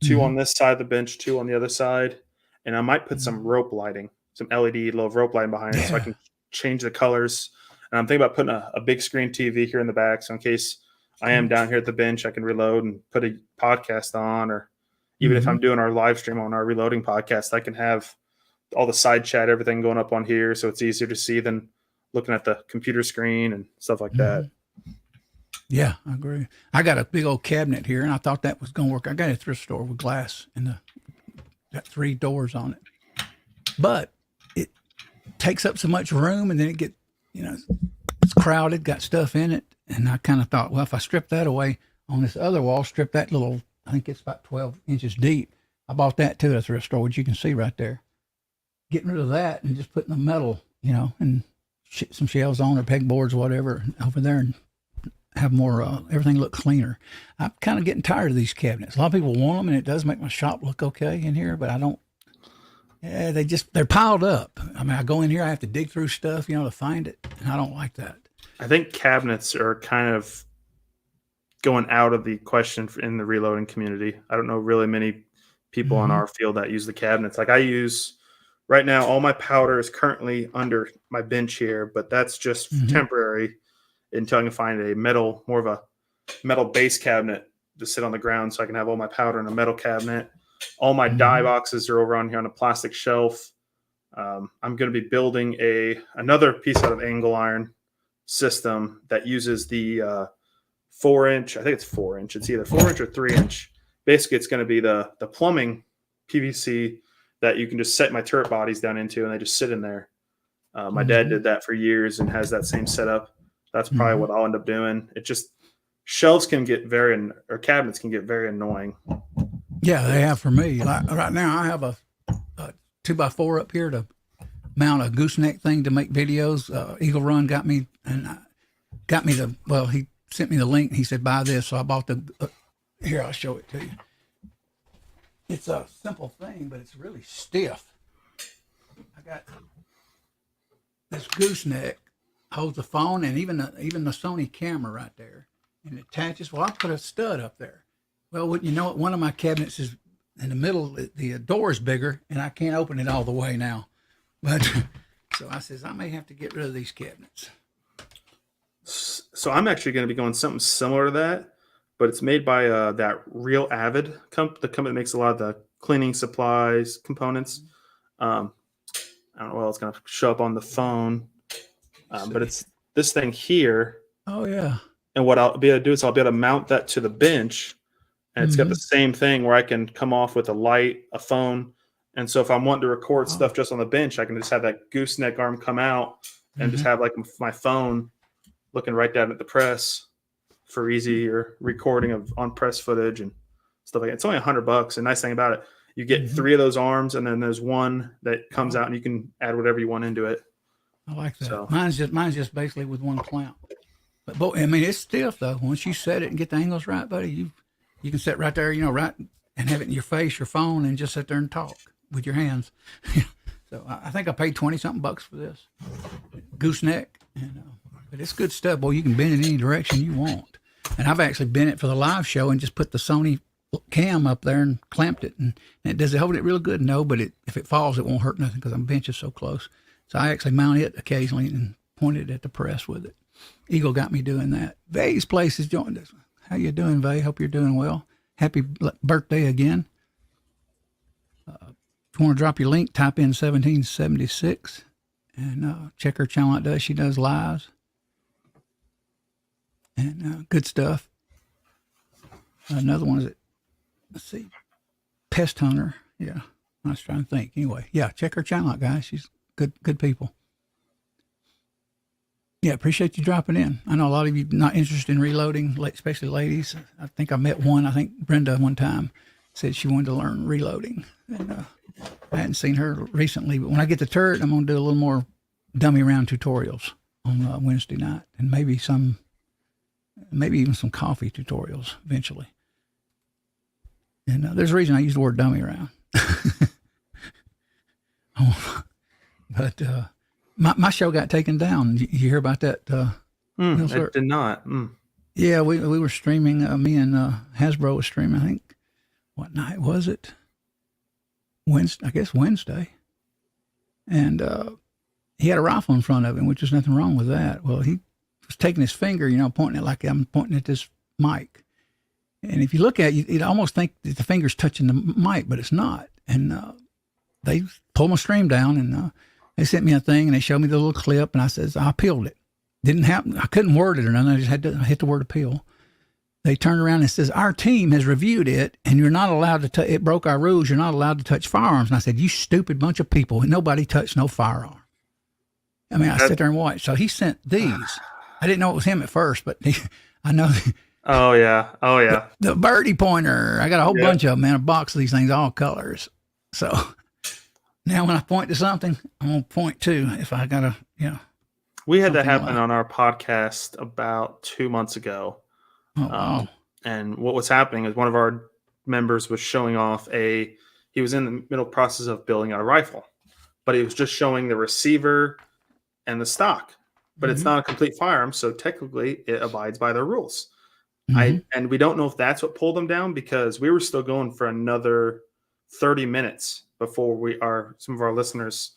2 on this side of the bench, 2 on the other side, and I might put some rope lighting, some LED little rope lighting behind it, so I can change the colors. And I'm thinking about putting a big screen TV here in the back, so in case I am down here at the bench, I can reload and put a podcast on, or even if I'm doing our live stream on our reloading podcast, I can have all the side chat, everything going up on here, so it's easier to see than looking at the computer screen and stuff like that. Yeah, I agree. I got a big old cabinet here, and I thought that was going to work. I got a thrift store with glass and got 3 doors on it, but it takes up so much room, and then it gets, it's crowded, got stuff in it. And I kind of thought, well, if I strip that away on this other wall, strip that little, I think it's about 12 inches deep. I bought that too at a thrift store, which you can see right there. Getting rid of that and just putting the metal, and some shelves on or pegboards, whatever, over there, and have more, everything look cleaner. I'm kind of getting tired of these cabinets. A lot of people want them, and it does make my shop look okay in here, but I don't. Yeah, they're piled up. I mean, I go in here, I have to dig through stuff, to find it, and I don't like that. I think cabinets are kind of going out of the question in the reloading community. I don't know really many people in our field that use the cabinets. Like I use right now, all my powder is currently under my bench here, but that's just temporary until I can find more of a metal base cabinet to sit on the ground so I can have all my powder in a metal cabinet. All my die boxes are over on here on a plastic shelf. I'm going to be building another piece out of angle iron system that uses the 4-inch. I think it's 4-inch. It's either 4-inch or 3-inch. Basically, it's going to be the plumbing PVC that you can just set my turret bodies down into, and they just sit in there. My dad did that for years and has that same setup. That's probably what I'll end up doing. It just cabinets can get very annoying. Yeah, they have for me. Like right now, I have a 2x4 up here to mount a gooseneck thing to make videos. Eagle Run got me he sent me the link. He said, buy this. So I bought here, I'll show it to you. It's a simple thing, but it's really stiff. I got this gooseneck, holds the phone and even the Sony camera right there. And it attaches. Well, I put a stud up there. Well, you know what? One of my cabinets is in the middle. The door is bigger, and I can't open it all the way now. But so I says, I may have to get rid of these cabinets. So I'm actually going to be going something similar to that, but it's made by that Real Avid the company that makes a lot of the cleaning supplies components. I don't know what it's going to show up on the phone, but it's this thing here. Oh yeah. And what I'll be able to do is I'll be able to mount that to the bench, and it's got the same thing where I can come off with a light, a phone. And so if I'm wanting to record stuff just on the bench, I can just have that gooseneck arm come out and just have like my phone looking right down at the press for easier recording of on press footage and stuff like that. It's only $100. And nice thing about it, you get 3 of those arms, and then there's one that comes out and you can add whatever you want into it. I like that. So, mine's just basically with one clamp. But boy, I mean, it's stiff though. Once you set it and get the angles right, buddy, you can sit right there, right, and have it in your face, your phone, and just sit there and talk with your hands. So I think I paid $20-something for this gooseneck, but it's good stuff. Boy, you can bend it any direction you want. And I've actually bent it for the live show and just put the Sony cam up there and clamped it, and does it hold it real good? No, but if it falls, it won't hurt nothing because my bench is so close. So I actually mount it occasionally and point it at the press with it. Eagle got me doing that. Vay's Place has joined us. How you doing, Vay? Hope you're doing well. Happy birthday again. If you want to drop your link, type in 1776 and check her channel out. She does lives and good stuff. Another one is let's see, Pest Hunter. Yeah, I was trying to think. Anyway, yeah, check her channel out, guys. She's good people. Yeah, appreciate you dropping in. I know a lot of you not interested in reloading, especially ladies. I think I met one. I think Brenda one time said she wanted to learn reloading, and I hadn't seen her recently. But when I get the turret, I'm going to do a little more dummy round tutorials on Wednesday night, and maybe even some coffee tutorials eventually. And there's a reason I use the word dummy round. But my show got taken down. You hear about that? I did not. Yeah, we were streaming. Me and Hasbro was streaming. I think, what night was it? Wednesday, I guess Wednesday. And he had a rifle in front of him, which was nothing wrong with that. Well, he was taking his finger, pointing it like I'm pointing at this mic. And if you look at it, you'd almost think that the finger's touching the mic, but it's not. And they pulled my stream down, and they sent me a thing, and they showed me the little clip, and I says, I appealed it. Didn't happen. I couldn't word it or nothing. I just had to hit the word appeal. They turned around and says, our team has reviewed it, and you're not allowed to it broke our rules. You're not allowed to touch firearms. And I said, you stupid bunch of people. Nobody touched no firearm. I mean, I sit there and watch. So he sent these. I didn't know it was him at first, but I know. Oh, yeah. The birdie pointer. I got a whole bunch of them, man. A box of these things, all colors. So now when I point to something, I'm going to point to if I got to, We had that happen on our podcast about 2 months ago. Oh, wow. And what was happening is one of our members was showing off he was in the middle process of building out a rifle, but he was just showing the receiver and the stock, but it's not a complete firearm. So technically it abides by the rules. And we don't know if that's what pulled them down, because we were still going for another 30 minutes before some of our listeners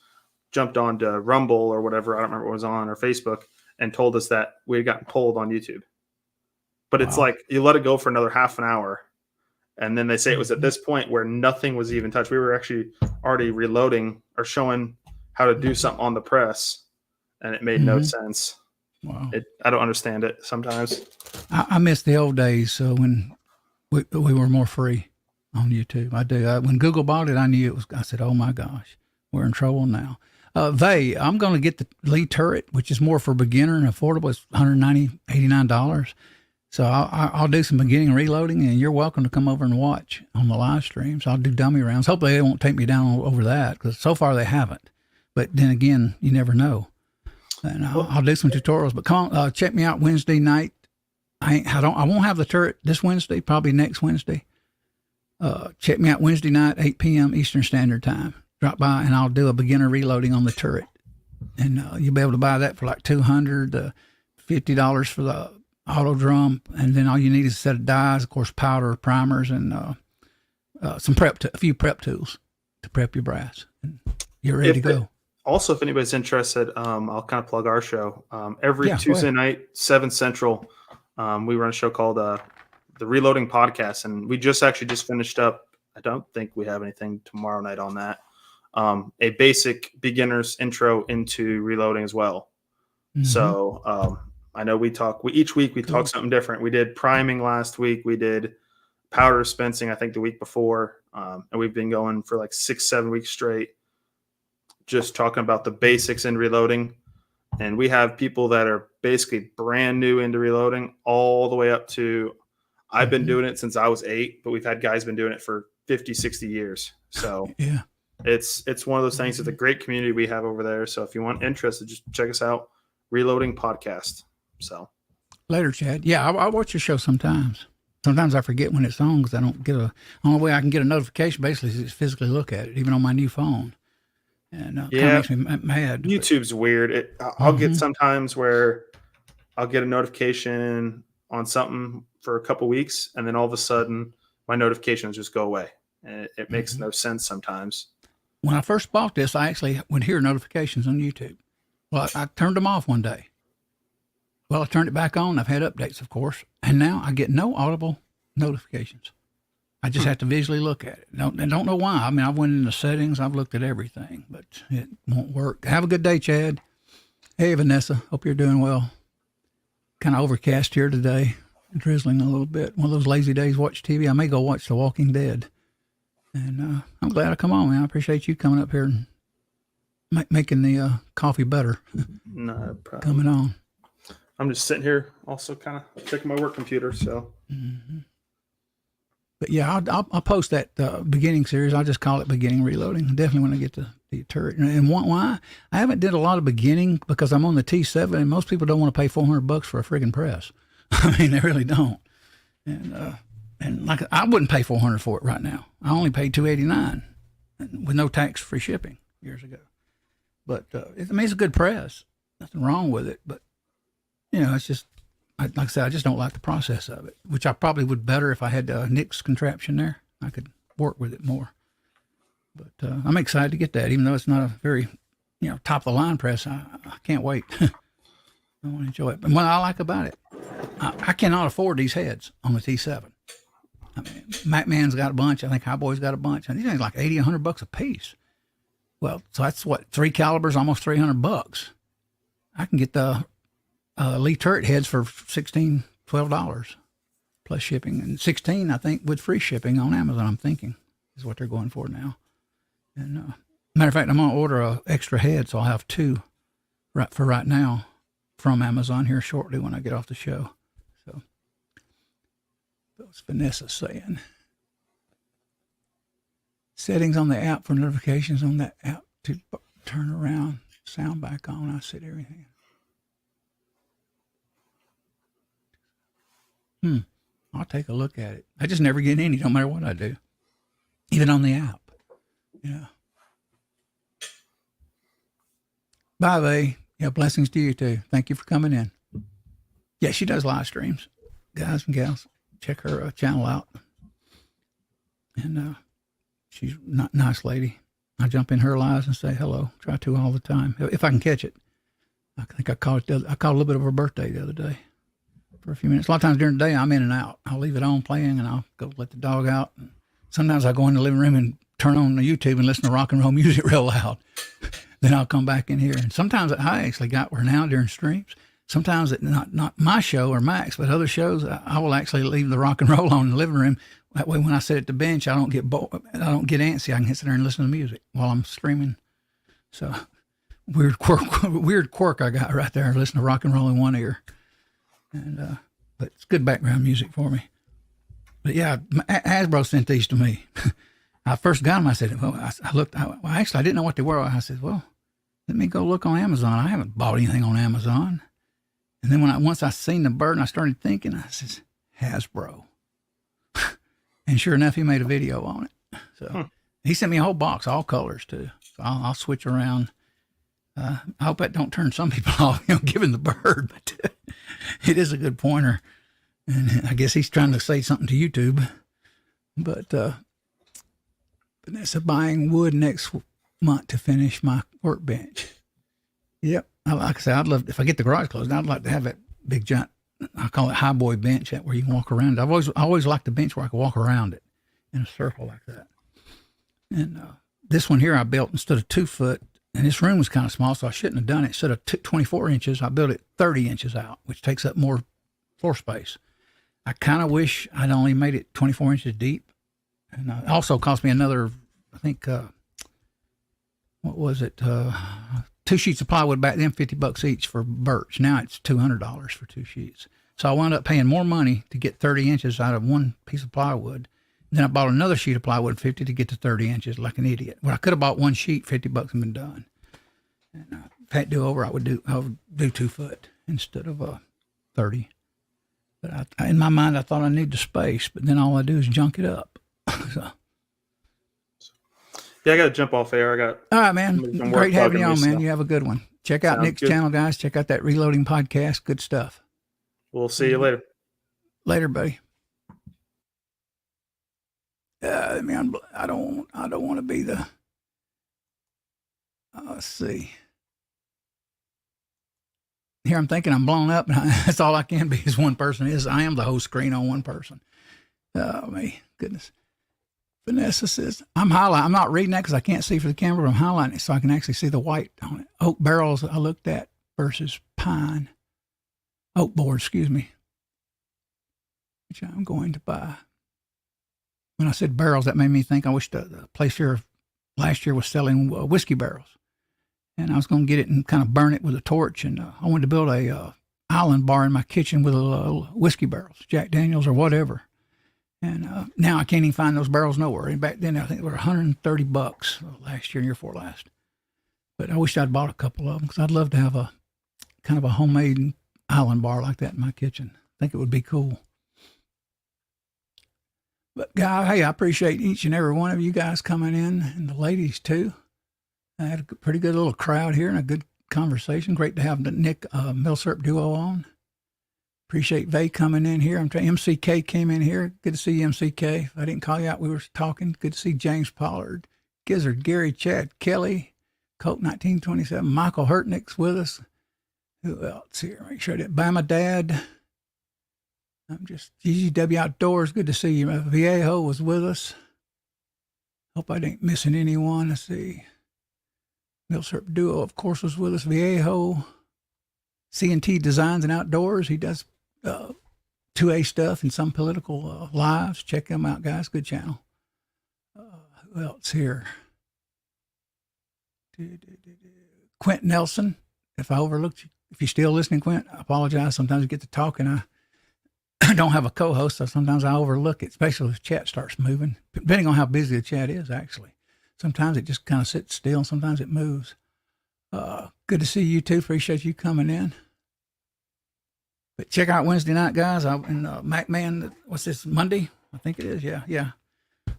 jumped onto Rumble or whatever, I don't remember what was on, or Facebook, and told us that we had gotten pulled on YouTube. But it's like you let it go for another half an hour, and then they say it was at this point where nothing was even touched. We were actually already reloading or showing how to do something on the press, and it made no sense. Wow. I don't understand it sometimes. I miss the old days when we were more free on YouTube. I do. When Google bought it, I knew it was. I said, "Oh my gosh, we're in trouble now." I'm going to get the Lee turret, which is more for beginner and affordable. It's $190, $89. So I'll do some beginning reloading, and you're welcome to come over and watch on the live streams. I'll do dummy rounds. Hopefully they won't take me down over that, because so far they haven't. But then again, you never know. And I'll do some tutorials. But come on, check me out Wednesday night. I won't have the turret this Wednesday, probably next Wednesday. Check me out Wednesday night, 8 p.m. Eastern Standard Time. Drop by, and I'll do a beginner reloading on the turret. And you'll be able to buy that for like $200 to $50 for the auto drum. And then all you need is a set of dies, of course, powder, primers, and a few prep tools to prep your brass. And you're ready to go. Also, if anybody's interested, I'll kind of plug our show. Every Tuesday night, 7 Central, we run a show called the Reloading Podcast, and we just finished up. I don't think we have anything tomorrow night on that. A basic beginner's intro into reloading as well. So I know each week we talk something different. We did priming last week. We did powder dispensing, I think, the week before. And we've been going for like 6-7 weeks straight, just talking about the basics in reloading. And we have people that are basically brand new into reloading, all the way up to, I've been doing it since I was 8, but we've had guys been doing it for 50, 60 years. So yeah, it's one of those things. It's a great community we have over there. So if you want interested, just check us out, Reloading Podcast. So later, Chad. Yeah, I watch your show sometimes. Sometimes I forget when it's on, because I don't get only way I can get a notification basically is just physically look at it, even on my new phone. And kind of makes me mad. YouTube's weird. I'll get sometimes where I'll get a notification on something for a couple weeks, and then all of a sudden my notifications just go away. And it makes no sense sometimes. When I first bought this, I actually would hear notifications on YouTube. Well, I turned them off one day. Well, I turned it back on. I've had updates, of course, and now I get no audible notifications. I just have to visually look at it. I don't know why. I mean, I went into settings. I've looked at everything, but it won't work. Have a good day, Chad. Hey, Vanessa. Hope you're doing well. Kind of overcast here today. Drizzling a little bit. One of those lazy days, watch TV. I may go watch The Walking Dead. And I'm glad I come on, man. I appreciate you coming up here and making the coffee better. No problem. Coming on. I'm just sitting here also kind of checking my work computer. So. But yeah, I'll post that beginning series. I'll just call it Beginning Reloading. Definitely when I get to the turret. And why? I haven't did a lot of beginning because I'm on the T7, and most people don't want to pay $400 for a friggin' press. I mean, they really don't. And like I wouldn't pay $400 for it right now. I only paid $289 with no tax-free shipping years ago. But it's a good press. Nothing wrong with it. But it's just. Like I said, I just don't like the process of it, which I probably would better if I had a Nix contraption there. I could work with it more. But I'm excited to get that, even though it's not a very, top of the line press. I can't wait. I want to enjoy it. But what I like about it, I cannot afford these heads on the T7. I mean, Macman's got a bunch. I think Highboy's got a bunch. And these things like $80, $100 a piece. Well, so that's what, 3 calibers, almost $300. I can get the Lee turret heads for $16, $12 plus shipping, and $16 I think with free shipping on Amazon. I'm thinking is what they're going for now. And matter of fact, I'm gonna order a extra head, so I'll have 2 right now from Amazon here shortly when I get off the show. So that's Vanessa saying settings on the app for notifications on that app to turn around sound back on. I said everything. I'll take a look at it. I just never get any, no matter what I do, even on the app. Yeah. Bye, Vay. Yeah, blessings to you too. Thank you for coming in. Yeah, she does live streams. guys and gals, check her channel out. And she's a nice lady. I jump in her lives and say hello. Try to all the time if I can catch it. I think I caught a little bit of her birthday the other day for a few minutes. A lot of times during the day, I'm in and out. I'll leave it on playing, and I'll go let the dog out. And sometimes I go in the living room and turn on the YouTube and listen to rock and roll music real loud. Then I'll come back in here. And sometimes I actually got where now during streams, sometimes it not my show or Max, but other shows, I will actually leave the rock and roll on in the living room. That way, when I sit at the bench, I don't get bored. I don't get antsy. I can sit there and listen to music while I'm streaming. So weird quirk I got right there. Listen to rock and roll in one ear, and but it's good background music for me. But yeah, Hasbro sent these to me. I first got them. I said, well, I looked. Actually, I didn't know what they were. I said, well, let me go look on Amazon. I haven't bought anything on Amazon. And then once I seen the bird and I started thinking, I said, Hasbro. And sure enough, he made a video on it. So he sent me a whole box, all colors too. So I'll switch around. I hope that don't turn some people off, giving the bird, but it is a good pointer. And I guess he's trying to say something to YouTube. But Vanessa buying wood next month to finish my workbench. Yep. Like I said, I'd love, if I get the garage closed, I'd like to have that big giant, I call it high boy bench, where you can walk around. I've always liked the bench where I can walk around it in a circle like that. And this one here I built instead of 2 foot, and this room was kind of small, so I shouldn't have done it. Instead of 24 inches, I built it 30 inches out, which takes up more floor space. I kind of wish I'd only made it 24 inches deep. And it also cost me another, I think, what was it? 2 sheets of plywood back then, $50 each for birch. Now it's $200 for 2 sheets. So I wound up paying more money to get 30 inches out of one piece of plywood. Then I bought another sheet of plywood, 50 to get to 30 inches, like an idiot. Well, I could have bought one sheet, $50 and been done. And if I had to do over, I would do 2 foot instead of 30. But in my mind, I thought I need the space, but then all I do is junk it up. So. Yeah, I got to jump off air. All right, man. Great having you on, man. You have a good one. Check out Nick's channel, guys. Check out that Reloading podcast. Good stuff. We'll see you later. Later, buddy. I don't want to be the. Let's see. Here I'm thinking I'm blown up, and that's all I can be is one person. I am the whole screen on one person. Oh, me, goodness. Vanessa says, I'm not reading that because I can't see for the camera, but I'm highlighting it so I can actually see the white on it. Oak barrels I looked at versus pine. Oak board, excuse me, which I'm going to buy. When I said barrels, that made me think I wish the place here last year was selling whiskey barrels. And I was going to get it and kind of burn it with a torch. And I wanted to build a island bar in my kitchen with whiskey barrels, Jack Daniels or whatever. And now I can't even find those barrels nowhere. And back then, I think they were $130 last year and year before last. But I wish I'd bought a couple of them because I'd love to have a kind of a homemade island bar like that in my kitchen. I think it would be cool. But, guy, hey, I appreciate each and every one of you guys coming in, and the ladies, too. I had a pretty good little crowd here and a good conversation. Great to have the Nick Millsap duo on. Appreciate Vay coming in here. MCK came in here. Good to see you, MCK. If I didn't call you out, we were talking. Good to see James Pollard, Gizzard, Gary, Chad, Kelly, Colt 1927, Michael Hurtnick's with us. Who else here? Make sure I didn't buy my dad. I'm just GGW Outdoors. Good to see you. Viejo was with us. Hope I ain't missing anyone. Let's see. Millsap Duo, of course, was with us. Viejo. C&T Designs and Outdoors. He does 2A stuff and some political lives. Check him out, guys. Good channel. Who else here? Quint Nelson. If I overlooked you, if you're still listening, Quint, I apologize. Sometimes I get to talk and I don't have a co-host, so sometimes I overlook it, especially if the chat starts moving, depending on how busy the chat is, actually. Sometimes it just kind of sits still, and sometimes it moves. Good to see you, too. Appreciate you coming in. But check out Wednesday night, guys. In MacMan, what's this, Monday? I think it is, yeah.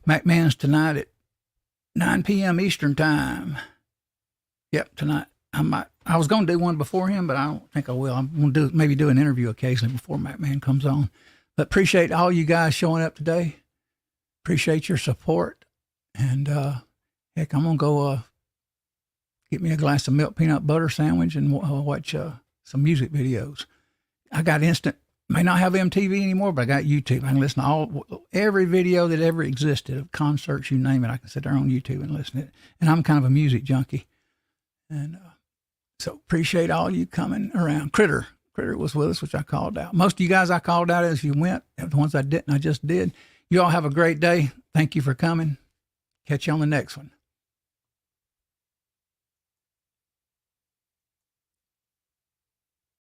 MacMan's tonight at 9 p.m. Eastern Time. Yep, tonight. I was going to do one before him, but I don't think I will. I'm going to maybe do an interview occasionally before MacMan comes on. But appreciate all you guys showing up today. Appreciate your support. And heck, I'm going to go get me a glass of milk peanut butter sandwich and watch some music videos. I got instant, may not have MTV anymore, but I got YouTube. I can listen to every video that ever existed of concerts, you name it. I can sit there on YouTube and listen to it. And I'm kind of a music junkie. And so appreciate all you coming around. Critter was with us, which I called out. Most of you guys I called out as you went. The ones I didn't, I just did. You all have a great day. Thank you for coming. Catch you on the next one.